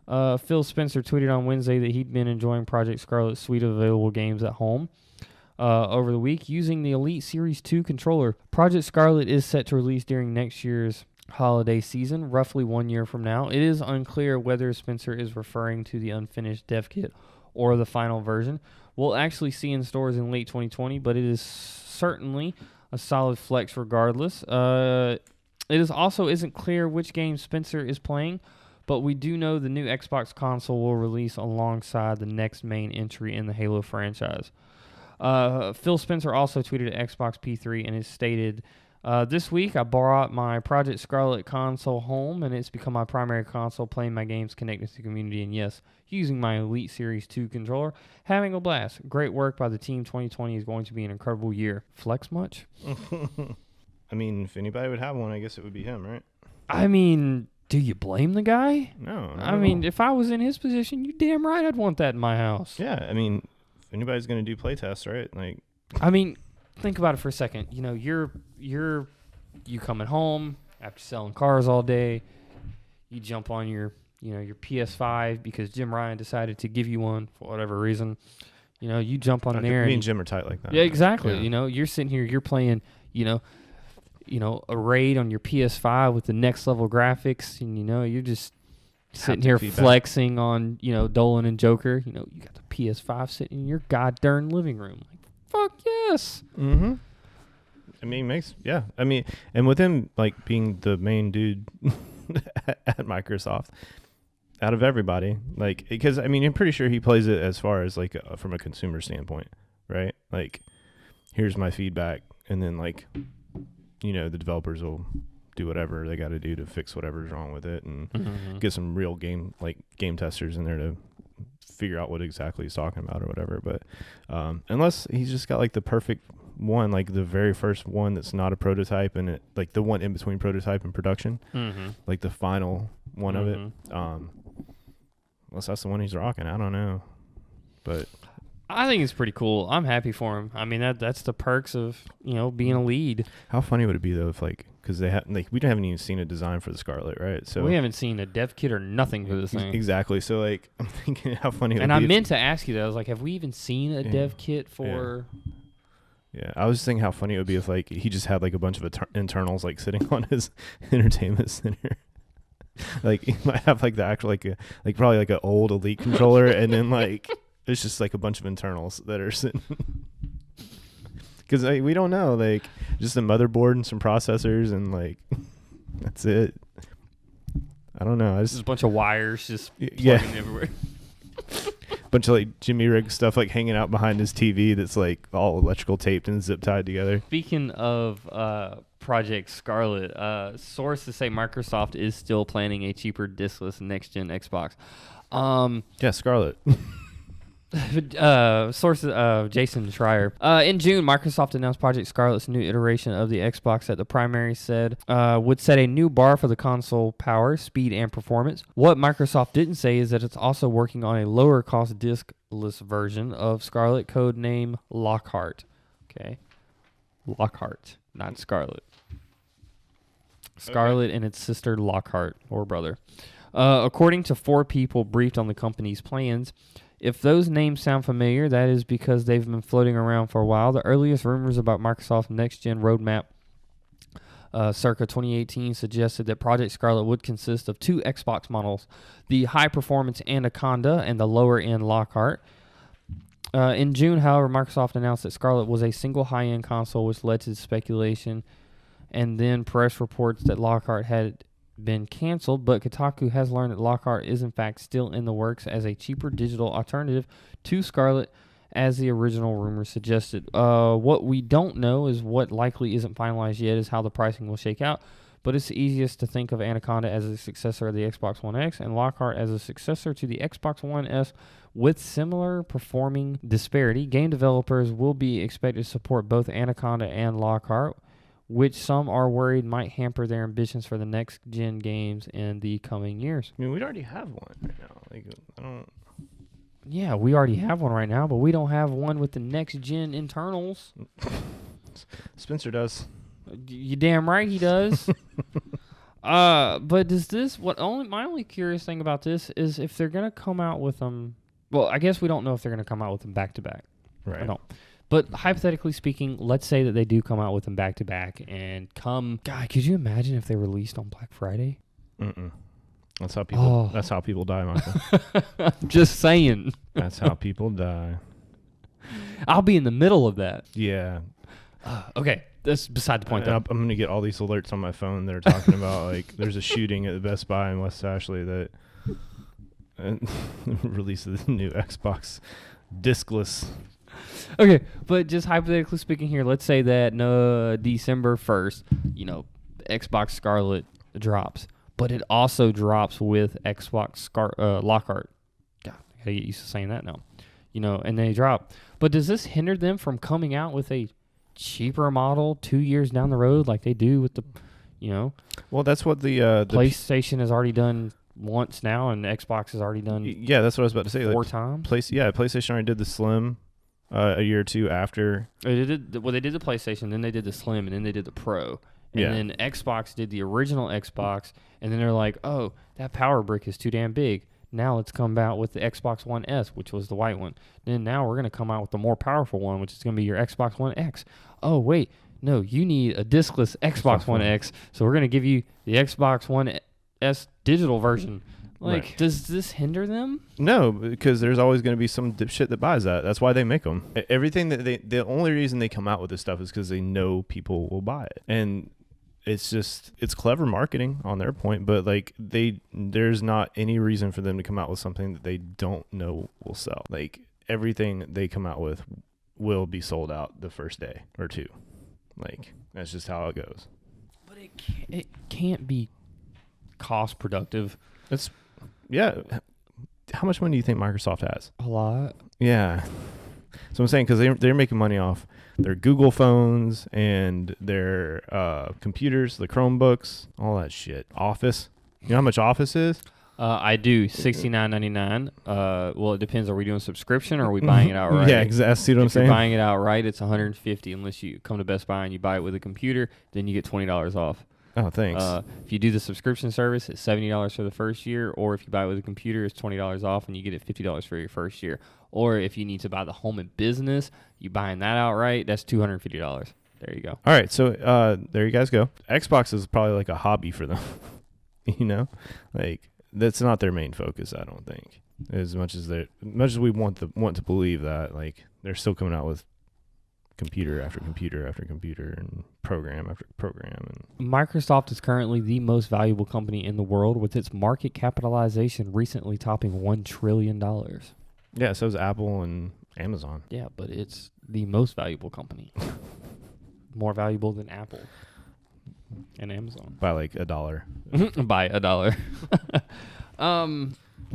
Phil Spencer tweeted on Wednesday that he'd been enjoying Project Scarlet's suite of available games at home over the week using the Elite Series 2 controller. Project Scarlet is set to release during next year's holiday season, roughly 1 year from now. It is unclear whether Spencer is referring to the unfinished dev kit or the final version. We'll actually see in stores in late 2020, but it is certainly a solid flex regardless. It isn't clear which game Spencer is playing, but we do know the new Xbox console will release alongside the next main entry in the Halo franchise. Phil Spencer also tweeted at Xbox P3 and has stated, this week I brought my Project Scarlet console home and it's become my primary console, playing my games, connected to the community, and yes, using my Elite Series 2 controller, having a blast. Great work by the team. 2020 is going to be an incredible year. Flex much? I mean, if anybody would have one, I guess it would be him, right? I mean, do you blame the guy? No. I mean, if I was in his position, you damn right I'd want that in my house. Yeah, I mean, if anybody's going to do play tests, right? Like, I mean, think about it for a second. You coming home after selling cars all day, you jump on your PS5 because Jim Ryan decided to give you one for whatever reason. You know, you jump on there. Me and Jim are tight like that. Yeah, exactly. Yeah. You know, you're sitting here, you're playing, you know, a raid on your PS5 with the next level graphics, and you know, you're just sitting here flexing on, you know, Dolan and Joker. You know, you got the PS5 sitting in your goddamn living room. Like, fuck yes. Mm-hmm. I mean, I mean, and with him like being the main dude at Microsoft, out of everybody, like, because I mean, I'm pretty sure he plays it as far as like from a consumer standpoint, right? Like, here's my feedback, and then like, you know, the developers will do whatever they got to do to fix whatever's wrong with it, and get some real game testers in there to figure out what exactly he's talking about or whatever. But unless he's just got like the perfect one, like the very first one that's not a prototype, and it like the one in between prototype and production, like the final one of it. Unless that's the one he's rocking, I don't know. But I think it's pretty cool. I'm happy for him. I mean, that's the perks of, you know, being a lead. How funny would it be though if like, because they we haven't even seen a design for the Scarlet, right? So we haven't seen a dev kit or nothing for this thing. Exactly. So like, I'm thinking how funny. And I meant to ask you that. I was like, have we even seen a dev kit for? Yeah, I was thinking how funny it would be if like he just had like a bunch of internals like sitting on his entertainment center. Like he might have like the actual like probably like an old Elite controller, and then like it's just like a bunch of internals that are sitting. Because we don't know, like just a motherboard and some processors, and like that's it. I don't know. Just a bunch of wires just plugging everywhere. Bunch of like Jimmy rig stuff like hanging out behind his TV that's like all electrical taped and zip tied together. Speaking of Project Scarlet, sources say Microsoft is still planning a cheaper diskless next-gen Xbox. Scarlet. Sources Jason Schreier. In June, Microsoft announced Project Scarlet's new iteration of the Xbox that the primary said would set a new bar for the console power, speed, and performance. What Microsoft didn't say is that it's also working on a lower-cost diskless version of Scarlet, codename Lockhart. Okay, Lockhart, not Scarlet. Scarlet and its sister Lockhart, or brother. According to 4 people briefed on the company's plans, if those names sound familiar, that is because they've been floating around for a while. The earliest rumors about Microsoft's next-gen roadmap circa 2018 suggested that Project Scarlet would consist of 2 Xbox models, the high-performance Anaconda and the lower-end Lockhart. In June, however, Microsoft announced that Scarlet was a single high-end console, which led to speculation and then press reports that Lockhart had been canceled, but Kotaku has learned that Lockhart is in fact still in the works as a cheaper digital alternative to Scarlet, as the original rumors suggested. What we don't know is what likely isn't finalized yet is how the pricing will shake out, but it's easiest to think of Anaconda as a successor of the Xbox One X and Lockhart as a successor to the Xbox One S with similar performing disparity. Game developers will be expected to support both Anaconda and Lockhart, which some are worried might hamper their ambitions for the next-gen games in the coming years. I mean, we already have one right now. Like, I don't... Yeah, we already have one right now, but we don't have one with the next-gen internals. Spencer does. You damn right he does. But does this... My only curious thing about this is if they're going to come out with them... Well, I guess we don't know if they're going to come out with them back-to-back. Right. I don't. But hypothetically speaking, let's say that they do come out with them back-to-back and come... God, could you imagine if they released on Black Friday? Mm-mm. That's how people. That's how people die, Michael. I'm just saying. That's how people die. I'll be in the middle of that. Yeah. Okay, that's beside the point. I'm going to get all these alerts on my phone that are talking about like there's a shooting at the Best Buy in West Ashley that releases the new Xbox diskless. Okay, but just hypothetically speaking here, let's say that December 1st, Xbox Scarlet drops, but it also drops with Xbox Lockhart. God, I gotta get used to saying that now. And they drop. But does this hinder them from coming out with a cheaper model 2 years down the road like they do with the, Well, that's what the PlayStation has already done once now, and Xbox has already done. Yeah, that's what I was about to say. 4 times. PlayStation already did the Slim. A year or two after. They did the PlayStation, then they did the Slim, and then they did the Pro. And then Xbox did the original Xbox, and then they're like, oh, that power brick is too damn big. Now let's come out with the Xbox One S, which was the white one. Then now we're going to come out with the more powerful one, which is going to be your Xbox One X. Oh, wait. No, you need a discless Xbox One X, so we're going to give you the Xbox One S digital version. Like, right. Does this hinder them? No, because there's always going to be some dipshit that buys that. That's why they make them. Everything that the only reason they come out with this stuff is because they know people will buy it. And it's clever marketing on their point, but like there's not any reason for them to come out with something that they don't know will sell. Like everything they come out with will be sold out the first day or two. Like that's just how it goes. But it can't be cost productive. Yeah. How much money do you think Microsoft has? A lot. Yeah. So I'm saying because they're making money off their Google phones and their computers, the Chromebooks, all that shit. Office. You know how much Office is? I do. $69.99. Well, it depends. Are we doing subscription or are we buying it outright? Yeah, exactly. See what I'm saying? If you're buying it outright, it's $150 unless you come to Best Buy and you buy it with a computer. Then you get $20 off. Oh, thanks. If you do the subscription service, it's $70 for the first year, or if you buy it with a computer, it's $20 off, and you get it $50 for your first year. Or if you need to buy the home and business, you buying that outright, that's $250. There you go. All right, so there you guys go. Xbox is probably like a hobby for them. You know, like that's not their main focus. I don't think as much as we want to believe that, like they're still coming out with computer after computer after computer and program after program. And Microsoft is currently the most valuable company in the world, with its market capitalization recently topping $1 trillion. Yeah, so is Apple and Amazon. Yeah, but it's the most valuable company. More valuable than Apple and Amazon. By like $1. By $1.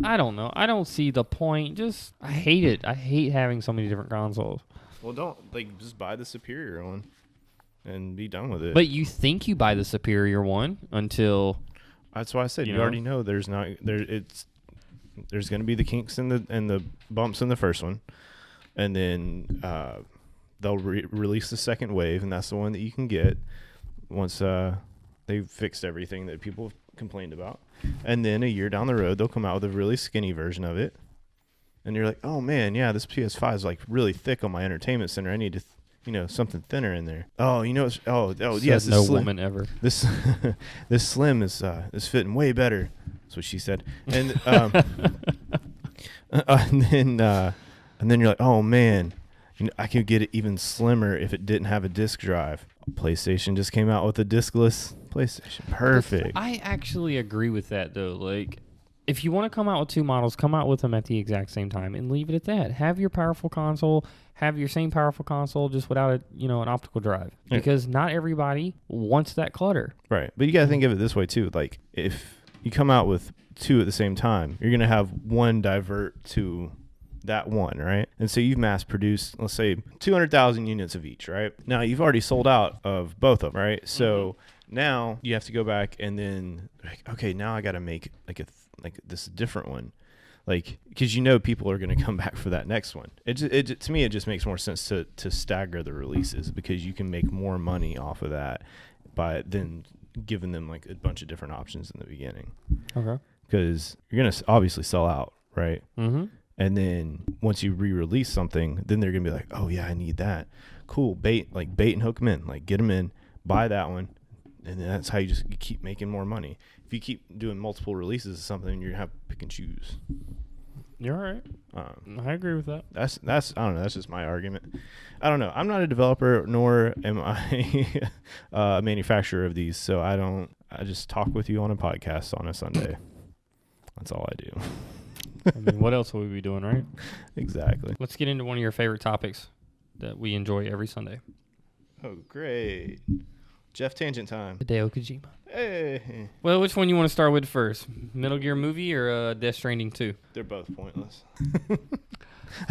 I don't know. I don't see the point. I hate it. I hate having so many different consoles. Well, just buy the superior one and be done with it. But you think you buy the superior one until... That's why I said you already know there's going to be the kinks and the bumps in the first one, and then they'll release the second wave, and that's the one that you can get once they've fixed everything that people have complained about. And then a year down the road, they'll come out with a really skinny version of it. And you're like, oh man, yeah, this PS5 is like really thick on my entertainment center. I need to, something thinner in there. Oh, yes, no slim, woman ever. This slim is fitting way better. That's what she said. And and then you're like, oh man, I could get it even slimmer if it didn't have a disc drive. PlayStation just came out with a discless PlayStation. Perfect. I actually agree with that though. Like, if you want to come out with two models, come out with them at the exact same time and leave it at that. Have your powerful console, have your same powerful console, just without an optical drive. Because not everybody wants that clutter. Right. But you got to think of it this way too. Like if you come out with two at the same time, you're going to have one divert to that one, right? And so you've mass produced, let's say 200,000 units of each, right? Now you've already sold out of both of them, right? So now you have to go back and then, okay, now I got to make like this different one, like because people are going to come back for that next one. To me it just makes more sense to stagger the releases, because you can make more money off of that by then giving them like a bunch of different options in the beginning. Okay. Because you're going to obviously sell out, right? Mm-hmm. And then once you re-release something, then they're going to be like, oh yeah, I need that. Cool, bait and hook them in, like get them in, buy that one. And then that's how you keep making more money. If you keep doing multiple releases of something, you're going to have to pick and choose. You're right. I agree with that. That's I don't know. That's just my argument. I don't know. I'm not a developer, nor am I a manufacturer of these. So I just talk with you on a podcast on a Sunday. That's all I do. I mean, what else would we be doing, right? Exactly. Let's get into one of your favorite topics that we enjoy every Sunday. Oh, great. Jeff Tangent time. Hideo Kojima. Hey. Well, which one you want to start with first? Metal Gear movie or Death Stranding 2? They're both pointless.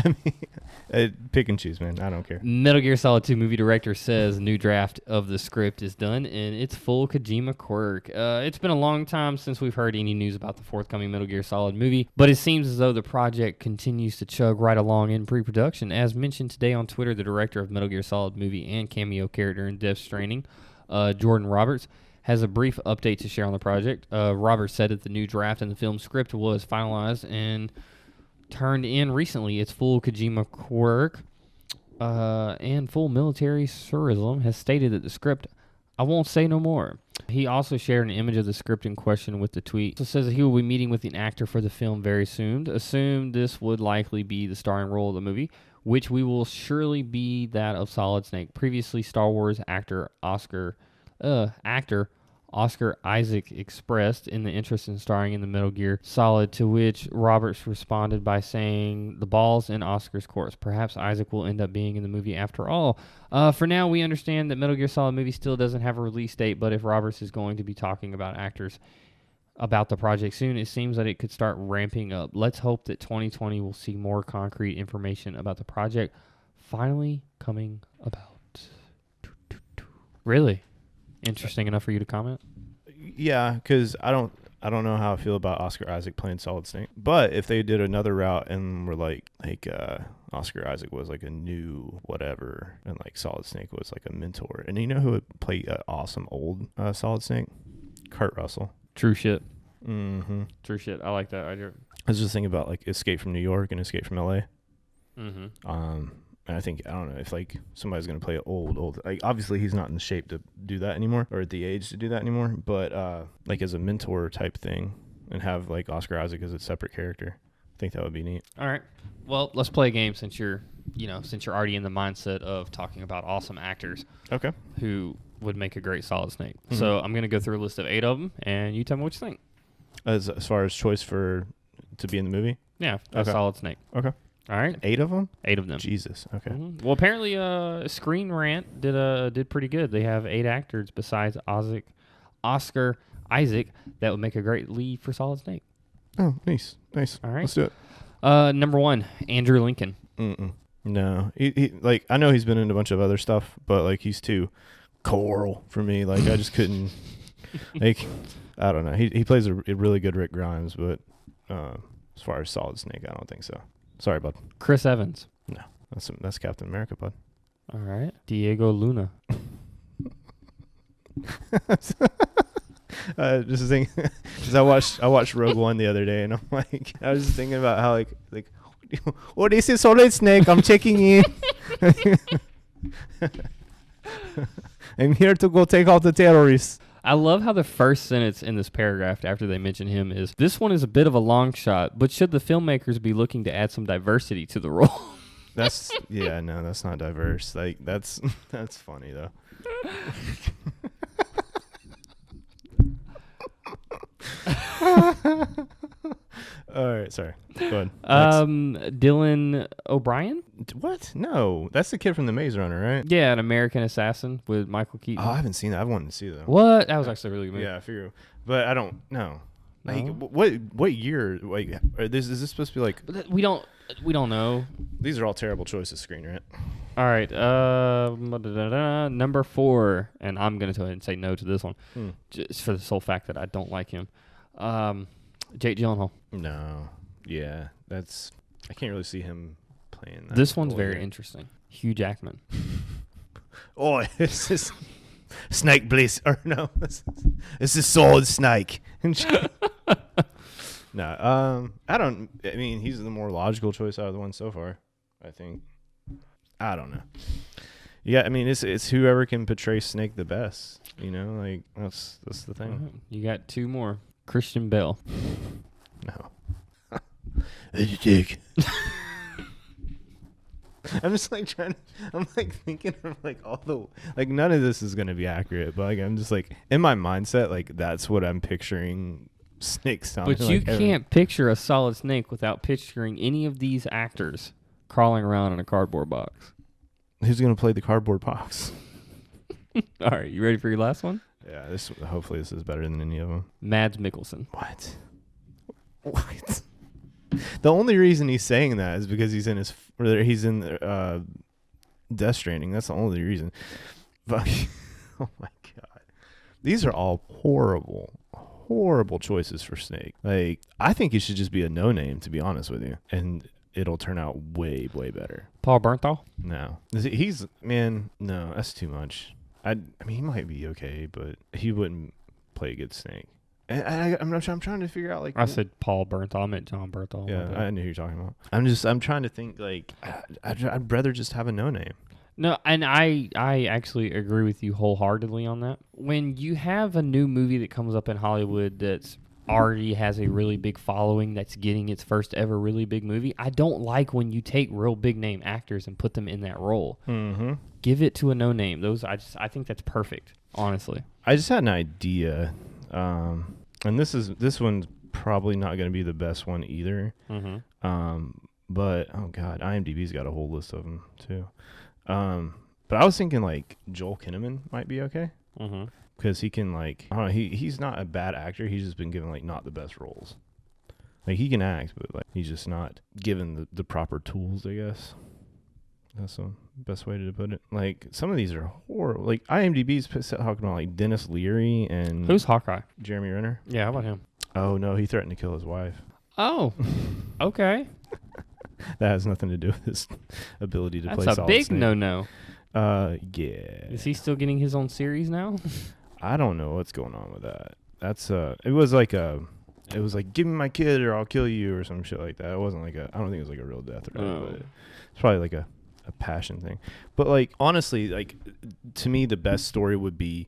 I mean, pick and choose, man. I don't care. Metal Gear Solid 2 movie director says new draft of the script is done, and it's full Kojima quirk. It's been a long time since we've heard any news about the forthcoming Metal Gear Solid movie, but it seems as though the project continues to chug right along in pre-production. As mentioned today on Twitter, the director of Metal Gear Solid movie and cameo character in Death Stranding, Jordan Roberts, has a brief update to share on the project. Robert said that the new draft and the film script was finalized and turned in recently. Its full Kojima quirk and full military surrealism has stated that the script, I won't say no more. He also shared an image of the script in question with the tweet. So says that he will be meeting with an actor for the film very soon. Assumed this would likely be the starring role of the movie, which we will surely be that of Solid Snake. Previously, Star Wars actor Oscar Isaac expressed in the interest in starring in the Metal Gear Solid, to which Roberts responded by saying, the ball's in Oscar's court. Perhaps Isaac will end up being in the movie after all. For now, we understand that Metal Gear Solid movie still doesn't have a release date, but if Roberts is going to be talking about actors about the project soon, it seems that it could start ramping up. Let's hope that 2020 will see more concrete information about the project finally coming about. Really? Interesting enough for you to comment? Yeah, because I don't know how I feel about Oscar Isaac playing Solid Snake. But if they did another route and were like Oscar Isaac was like a new whatever, and like Solid Snake was like a mentor, and you know who would play awesome old Solid Snake? Kurt Russell. True shit. Mm-hmm. True shit. I like that. I was just thinking about like Escape from New York and Escape from LA. Mm-hmm. And I think, I don't know, if like somebody's going to play old, like obviously he's not in the shape to do that anymore, or at the age to do that anymore, but like as a mentor type thing, and have like Oscar Isaac as a separate character, I think that would be neat. All right. Well, let's play a game since you're already in the mindset of talking about awesome actors. Okay. Who would make a great Solid Snake. Mm-hmm. So I'm going to go through a list of 8 of them, and you tell me what you think. As far as choice to be in the movie? Yeah, a Solid Snake. Okay. All right. 8 of them? 8 of them. Jesus. Okay. Mm-hmm. Well, apparently, Screen Rant did pretty good. They have 8 actors besides Oscar Isaac that would make a great lead for Solid Snake. Oh, nice. All right. Let's do it. Number 1, Andrew Lincoln. No. He like, I know he's been in a bunch of other stuff, but like he's too choral for me. Like I just couldn't. Like, I don't know. He plays a really good Rick Grimes, but as far as Solid Snake, I don't think so. Sorry, bud. Chris Evans. No, that's Captain America, bud. All right. Diego Luna. Just thinking, because I watched Rogue One the other day, and I'm like, I was just thinking about how like, oh, this is Solid Snake. I'm checking in. I'm here to go take out the terrorists. I love how the first sentence in this paragraph after they mention him is, this one is a bit of a long shot, but should the filmmakers be looking to add some diversity to the role? That's not diverse. Like that's funny though. All right, sorry. Go ahead. Dylan O'Brien? What? No, that's the kid from The Maze Runner, right? Yeah, an American Assassin with Michael Keaton. Oh, I haven't seen that. I wanted to see that. What? That was actually a really good movie. Yeah, I figure. But I don't know. Like, No? what year? Like, is this supposed to be like? We don't know. These are all terrible choices, Screen Rant. All right. Number 4, and I'm gonna go ahead and say no to this one, just for the sole fact that I don't like him. Jake Gyllenhaal. No. Yeah, I can't really see him playing that. This one's very interesting. Hugh Jackman. Oh, this is Snake Bliss. Or no, this is Solid Snake. No, I mean, he's the more logical choice out of the ones so far, I think. I don't know. Yeah, I mean, it's whoever can portray Snake the best. You know, like that's the thing. Right. You got 2 more. Christian Bale. No. What'd you take? I'm just like I'm like thinking of like all the, like none of this is going to be accurate, but like I'm just like in my mindset, like that's what I'm picturing Snake sounding like. But you like can't picture a Solid Snake without picturing any of these actors crawling around in a cardboard box. Who's going to play the cardboard box? All right, you ready for your last one? Yeah, hopefully this is better than any of them. Mads Mikkelsen. What? The only reason he's saying that is because he's in Death Stranding. That's the only reason. But oh my god, these are all horrible choices for Snake. Like, I think he should just be a no name, to be honest with you, and it'll turn out way better. Paul Bernthal. No, no, that's too much. I mean, he might be okay, but he wouldn't. play a good Snake. And I'm trying to figure out like. I said Paul Bernthal. I meant John Bernthal. Yeah, I knew who you're talking about. I'm trying to think like I'd rather just have a no name. No, and I actually agree with you wholeheartedly on that. When you have a new movie that comes up in Hollywood that's already has a really big following, that's getting its first ever really big movie, I don't like when you take real big name actors and put them in that role. Mm-hmm. Give it to a no name. I think that's perfect. Honestly, I just had an idea, and this one's probably not going to be the best one either. Mm-hmm. But oh god, IMDb's got a whole list of them too. But I was thinking like Joel Kinnaman might be okay. Mm-hmm. Because he can like, I don't know, he's not a bad actor. He's just been given like not the best roles. Like he can act, but like he's just not given the proper tools, I guess. That's the best way to put it. Like some of these are horrible. Like IMDb's talking about like Dennis Leary and who's Hawkeye? Jeremy Renner. Yeah, how about him? Oh no, he threatened to kill his wife. Oh, okay. That has nothing to do with his ability to play That's a Solid big Snake. no. Yeah. Is he still getting his own series now? I don't know what's going on with that. That's it was like give me my kid or I'll kill you or some shit like that. It wasn't like I don't think it was like a real death threat, but it's probably like a passion thing. But like honestly, like to me the best story would be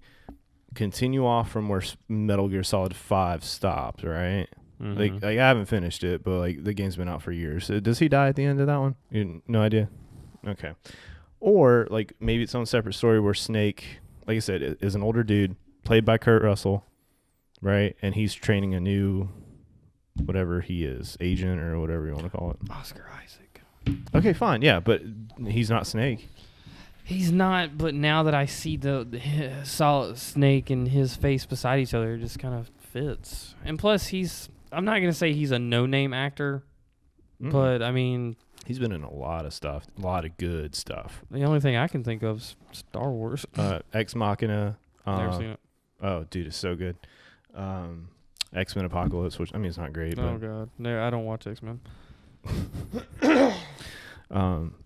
continue off from where Metal Gear Solid 5 stopped, right? Mm-hmm. Like I haven't finished it, but like the game's been out for years. So does he die at the end of that one? No idea. Okay. Or like maybe it's on a separate story where Snake, like I said, is an older dude played by Kurt Russell, right? And he's training a new, whatever he is, agent or whatever you want to call it. Oscar Isaac. Okay, fine, yeah, but he's not Snake. He's not, but now that I see the Solid Snake and his face beside each other, it just kind of fits. And plus, I'm not going to say he's a no-name actor, but I mean... He's been in a lot of stuff, a lot of good stuff. The only thing I can think of is Star Wars. Ex Machina. Never seen it. Oh, dude, it's so good. X-Men Apocalypse, which, I mean, it's not great. Oh, God. No, I don't watch X-Men.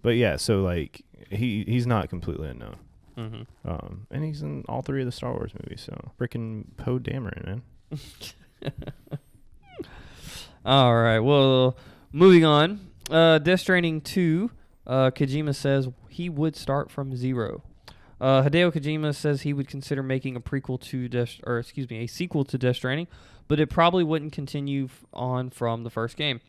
But yeah, so, like, he's not completely unknown. Mm-hmm. And he's in all 3 of the Star Wars movies, so freaking Poe Dameron, man. All right, well, moving on. Death Stranding 2, Kojima says he would start from zero. Hideo Kojima says he would consider making a sequel to Death Stranding, but it probably wouldn't continue on from the first game.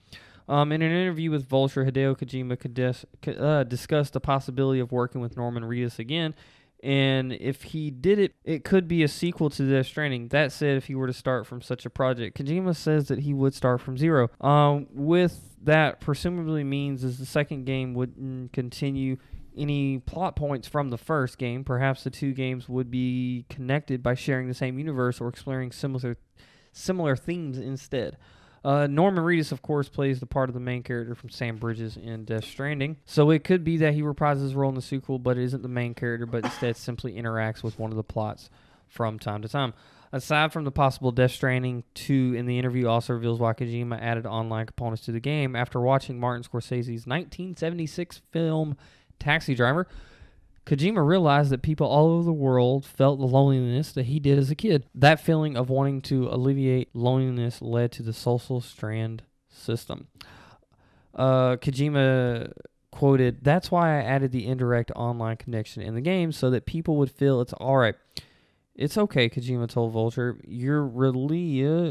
In an interview with Vulture, Hideo Kojima discussed the possibility of working with Norman Reedus again, and if he did it, it could be a sequel to Death Stranding. That said, if he were to start from such a project, Kojima says that he would start from zero. With that presumably means is the second game wouldn't continue any plot points from the first game. Perhaps the 2 games would be connected by sharing the same universe or exploring similar themes instead. Norman Reedus, of course, plays the part of the main character from Sam Bridges in Death Stranding. So it could be that he reprises his role in the sequel, but it isn't the main character, but instead simply interacts with one of the plots from time to time. Aside from the possible Death Stranding 2, in the interview also reveals why Kojima added online components to the game. After watching Martin Scorsese's 1976 film Taxi Driver, Kojima realized that people all over the world felt the loneliness that he did as a kid. That feeling of wanting to alleviate loneliness led to the social strand system. Kojima quoted, "That's why I added the indirect online connection in the game so that people would feel it's all right." It's okay, Kojima told Vulture. You're relieved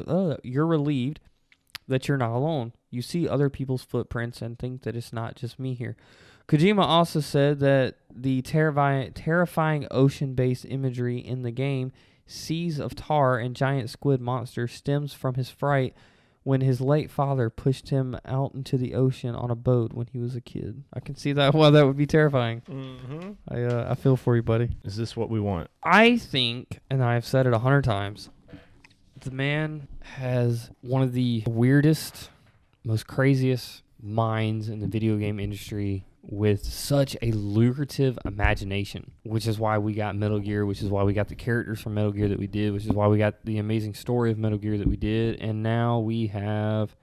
that you're not alone. You see other people's footprints and think that it's not just me here. Kojima also said that the terrifying ocean-based imagery in the game, seas of tar and giant squid monsters, stems from his fright when his late father pushed him out into the ocean on a boat when he was a kid. I can see that why that would be terrifying. Mm-hmm. I feel for you, buddy. Is this what we want? I think, and I've said it 100 times, the man has one of the weirdest, most craziest minds in the video game industry with such a lucrative imagination, which is why we got Metal Gear, which is why we got the characters from Metal Gear that we did, which is why we got the amazing story of Metal Gear that we did, and now we have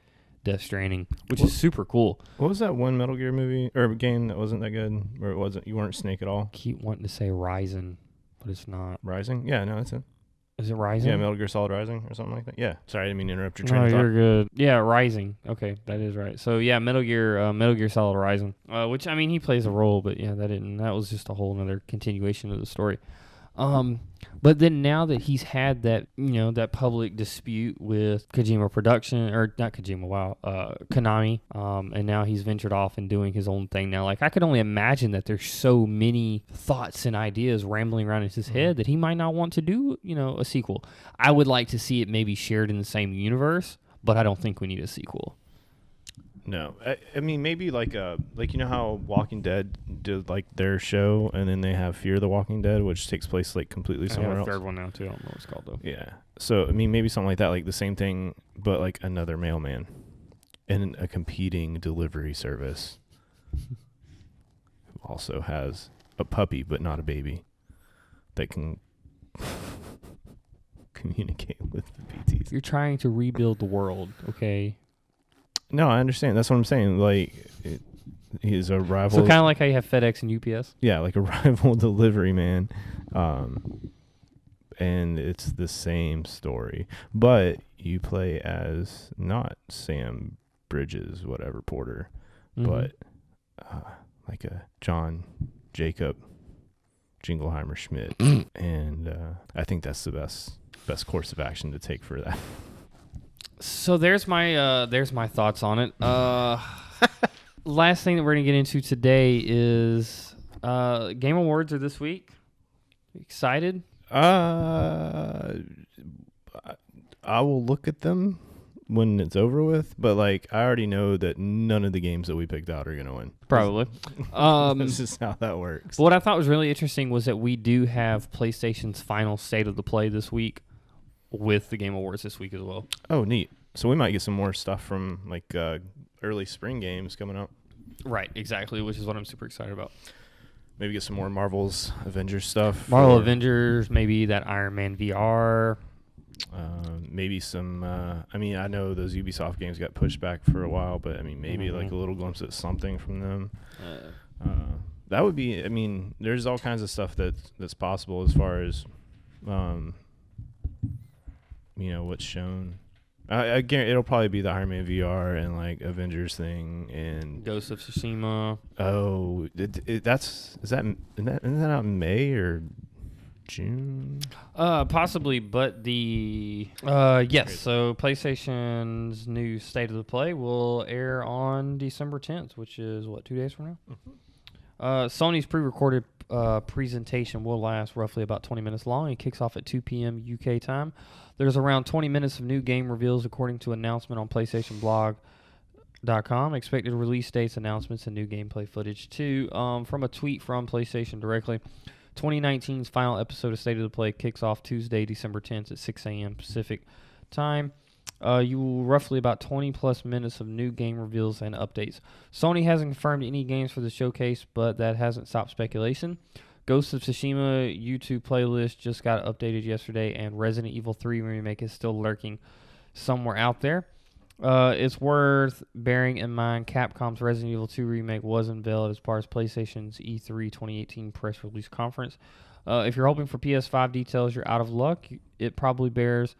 Death Stranding, which is super cool. What was that one Metal Gear movie or game that wasn't that good, where you weren't Snake at all? Keep wanting to say Ryzen, but it's not. Rising? Yeah, no, that's it. Is it Rising? Yeah, Metal Gear Solid Rising or something like that. Yeah. Sorry, I didn't mean to interrupt your train of thought. You're good. Yeah, Rising. Okay, that is right. So yeah, Metal Gear Solid Rising. Which I mean, he plays a role, but yeah, that was just a whole another continuation of the story. But then now that he's had that, that public dispute with Kojima Production, or not Kojima, Konami, and now he's ventured off and doing his own thing now. Like, I could only imagine that there's so many thoughts and ideas rambling around in his head that he might not want to do, a sequel. I would like to see it maybe shared in the same universe, but I don't think we need a sequel. No, I mean maybe like how Walking Dead did like their show, and then they have Fear the Walking Dead, which takes place like completely somewhere else. Third one now too. I don't know what it's called though. Yeah, so I mean maybe something like that, like the same thing, but like another mailman and a competing delivery service who also has a puppy but not a baby that can communicate with the PTs. You're trying to rebuild the world, okay? No, I understand. That's what I'm saying. Like, he's a rival. So kind of like how you have FedEx and UPS? Yeah, like a rival delivery man. And it's the same story. But you play as not Sam Bridges, whatever, Porter, but like a John Jacob Jingleheimer Schmidt. And I think that's the best course of action to take for that. So there's my thoughts on it. Last thing that we're gonna get into today is Game Awards are this week. Excited? I will look at them when it's over with, but like I already know that none of the games that we picked out are gonna win. Probably. That's just how that works. What I thought was really interesting was that we do have PlayStation's final state of the play this week, with the Game Awards this week as well. Oh, neat. So we might get some more stuff from like early spring games coming out. Right, exactly, which is what I'm super excited about. Maybe get some more Marvel's Avengers stuff. Marvel Avengers, maybe that Iron Man VR. Maybe some, I mean, I know those Ubisoft games got pushed back for a while, but I mean, maybe like a little glimpse at something from them. That would be, I mean, there's all kinds of stuff that's possible as far as, what's shown. I guarantee it'll probably be the Iron Man VR and like Avengers thing and Ghost of Tsushima. Oh, isn't that out in May or June? Possibly, but yes. So PlayStation's new State of the Play will air on December 10th, which is 2 days from now. Sony's pre-recorded presentation will last roughly about 20 minutes long. It kicks off at 2 p.m. UK time. There's around 20 minutes of new game reveals according to announcement on PlayStationblog.com. Expected release dates, announcements, and new gameplay footage too. From a tweet from PlayStation directly, 2019's final episode of State of the Play kicks off Tuesday, December 10th at 6 a.m. Pacific time. You will roughly about 20 plus minutes of new game reveals and updates. Sony hasn't confirmed any games for the showcase, but that hasn't stopped speculation. Ghost of Tsushima YouTube playlist just got updated yesterday, and Resident Evil 3 Remake is still lurking somewhere out there. It's worth bearing in mind Capcom's Resident Evil 2 Remake was unveiled as part of PlayStation's E3 2018 press release conference. If you're hoping for PS5 details, you're out of luck. It probably bears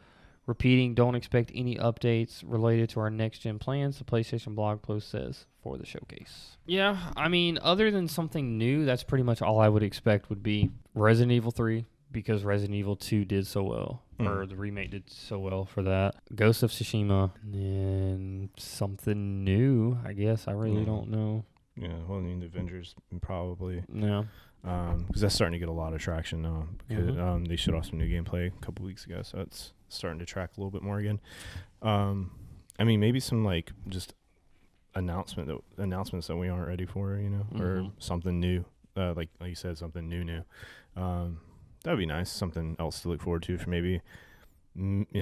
repeating, don't expect any updates related to our next-gen plans, the PlayStation blog post says, for the showcase. Yeah, I mean, other than something new, that's pretty much all I would expect would be Resident Evil 3, because Resident Evil 2 did so well, or the remake did so well for that. Ghost of Tsushima, and something new, I guess. I really don't know. Yeah, well, I mean, the Avengers probably. No. Because that's starting to get a lot of traction now. Because they showed off some new gameplay a couple weeks ago, so it's starting to track a little bit more again. I mean, maybe some like just announcements that we aren't ready for, or something new. Like you said, something new. That would be nice. Something else to look forward to for maybe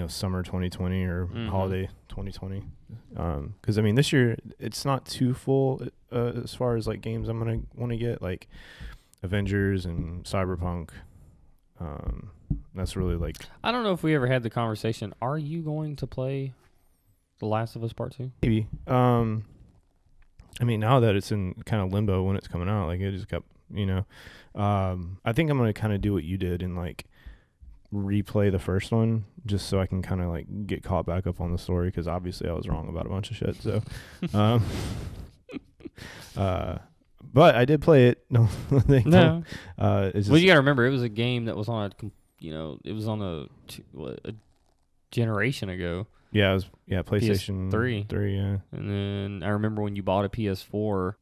summer 2020 or holiday 2020. Because I mean, this year it's not too full as far as like games I'm gonna want to get, like Avengers and Cyberpunk. That's really like, I don't know if we ever had the conversation. Are you going to play The Last of Us Part 2? Maybe. I mean, now that it's in kind of limbo when it's coming out, like it just got, I think I'm going to kind of do what you did and like replay the first one just so I can kind of like get caught back up on the story, because obviously I was wrong about a bunch of shit. So, but I did play it. No, no. Well, you gotta remember, it was a game that was on it was on a generation ago. Yeah, it was PlayStation 3, yeah. And then I remember when you bought a PS4.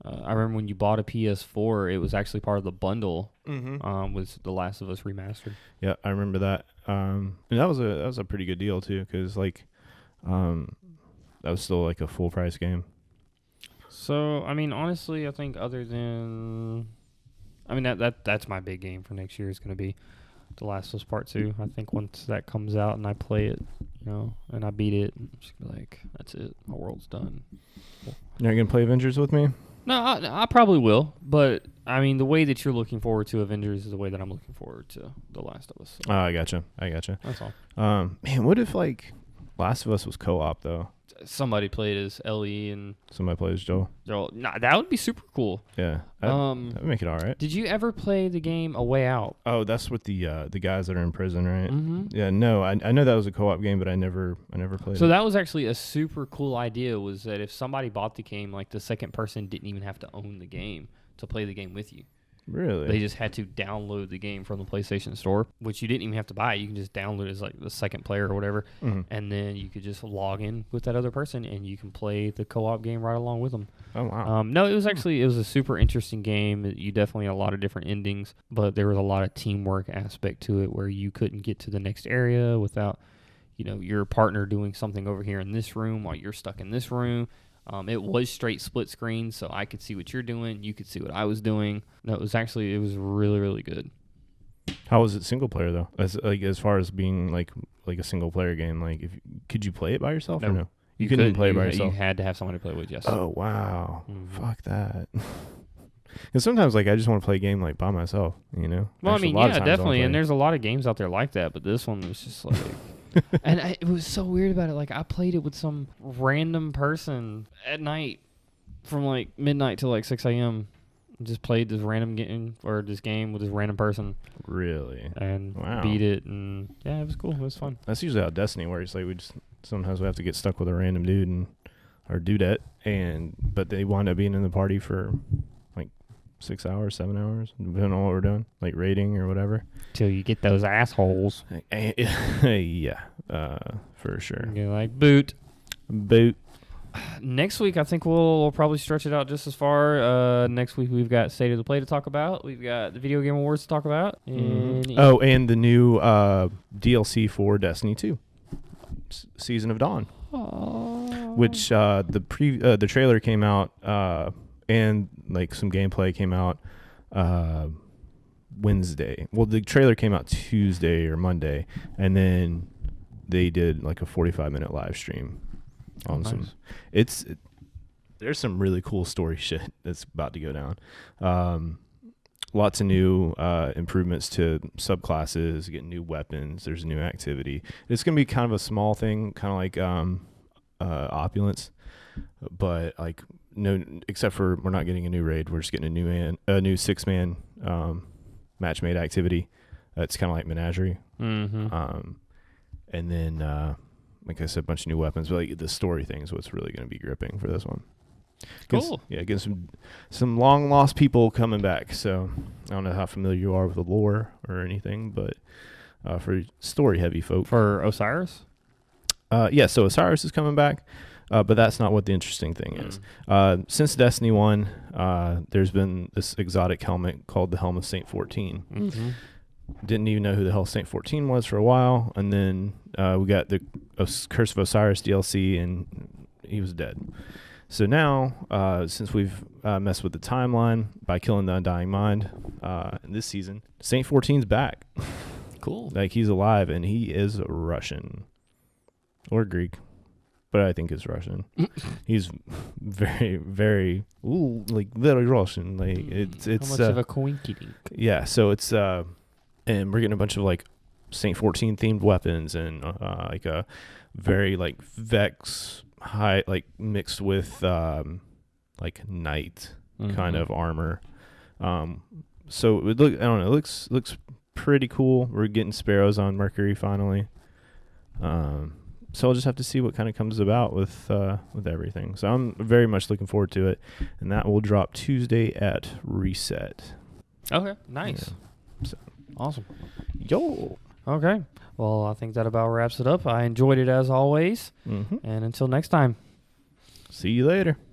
It was actually part of the bundle. Was The Last of Us Remastered. Yeah, I remember that. And that was a pretty good deal too, because like, that was still like a full price game. So I mean, honestly, I think that's my big game for next year is going to be The Last of Us Part 2. I think once that comes out and I play it, and I beat it, I'm just gonna be like, that's it. My world's done. You're not going to play Avengers with me? No, I probably will. But, I mean, the way that you're looking forward to Avengers is the way that I'm looking forward to The Last of Us. So. Oh, I gotcha. That's all. Man, what if, like, Last of Us was co-op, though? Somebody played as Ellie and somebody played as Joel. Nah, that would be super cool. Yeah, that would make it all right. Did you ever play the game A Way Out? Oh, that's with the guys that are in prison, right? Mm-hmm. Yeah, no, I know that was a co-op game, but I never played it. So that was actually a super cool idea, was that if somebody bought the game, like the second person didn't even have to own the game to play the game with you. Really? They just had to download the game from the PlayStation Store, which you didn't even have to buy. You can just download it as like the second player or whatever, and then you could just log in with that other person, and you can play the co-op game right along with them. Oh, wow. No, it was a super interesting game. You definitely had a lot of different endings, but there was a lot of teamwork aspect to it where you couldn't get to the next area without, your partner doing something over here in this room while you're stuck in this room. It was straight split screen, so I could see what you're doing. You could see what I was doing. No, it was really, really good. How was it single player though? As far as being like a single player game, like could you play it by yourself or no? You couldn't play it by yourself. You had to have someone to play with. Yes. Oh wow, Fuck that. Because sometimes like I just want to play a game like by myself, Well, I mean, yeah, definitely. And there's a lot of games out there like that, but this one was just like. And it was so weird about it. Like, I played it with some random person at night from, like, midnight till, like, 6 a.m. Just played this this game with this random person. Really? And beat it. And, yeah, it was cool. It was fun. That's usually how Destiny works. Like, sometimes we have to get stuck with a random dude or dudette, but they wind up being in the party for, like, 6 hours, 7 hours, depending on what we're doing, like raiding or whatever. Till you get those assholes. Yeah, for sure. You're like, boot. Next week, I think we'll probably stretch it out just as far. Next week, we've got State of the Play to talk about. We've got the Video Game Awards to talk about. And and the new DLC for Destiny 2, Season of Dawn. Aww. Which the trailer came out, and like some gameplay came out Wednesday. Well, the trailer came out Tuesday or Monday, and then they did like a 45-minute live stream on there's some really cool story shit that's about to go down. Lots of new improvements to subclasses, getting new weapons. There's new activity. It's going to be kind of a small thing, kind of like Opulence, but like no, except for we're not getting a new raid. We're just getting a new 6-man match made activity. It's kind of like Menagerie. Mm-hmm. And then, like I said, a bunch of new weapons. But like the story thing is what's really going to be gripping for this one. Cool. Yeah, getting some long lost people coming back. So I don't know how familiar you are with the lore or anything, but for story heavy folk. For Osiris? Yeah, so Osiris is coming back, but that's not what the interesting thing is. Since Destiny 1, there's been this exotic helmet called the Helm of Saint 14. Mm-hmm. Didn't even know who the hell Saint 14 was for a while, and then we got the Curse of Osiris DLC, and he was dead. So now, since we've messed with the timeline by killing the Undying Mind in this season, Saint 14's back. Cool. Like, he's alive, and he is Russian. Or Greek. But I think it's Russian. He's very, very, very Russian. Like, it's how much of a coinkydink? Yeah, so it's, and we're getting a bunch of, like, Saint 14 themed weapons and, like, a very, like, Vex high, like, mixed with, like, knight kind of armor. So it I don't know, it looks pretty cool. We're getting sparrows on Mercury finally. So I'll just have to see what kind of comes about with everything. So I'm very much looking forward to it, and that will drop Tuesday at Reset. Okay, nice. Yeah. So. Awesome. Yo. Okay. Well, I think that about wraps it up. I enjoyed it as always. Mm-hmm. And until next time. See you later.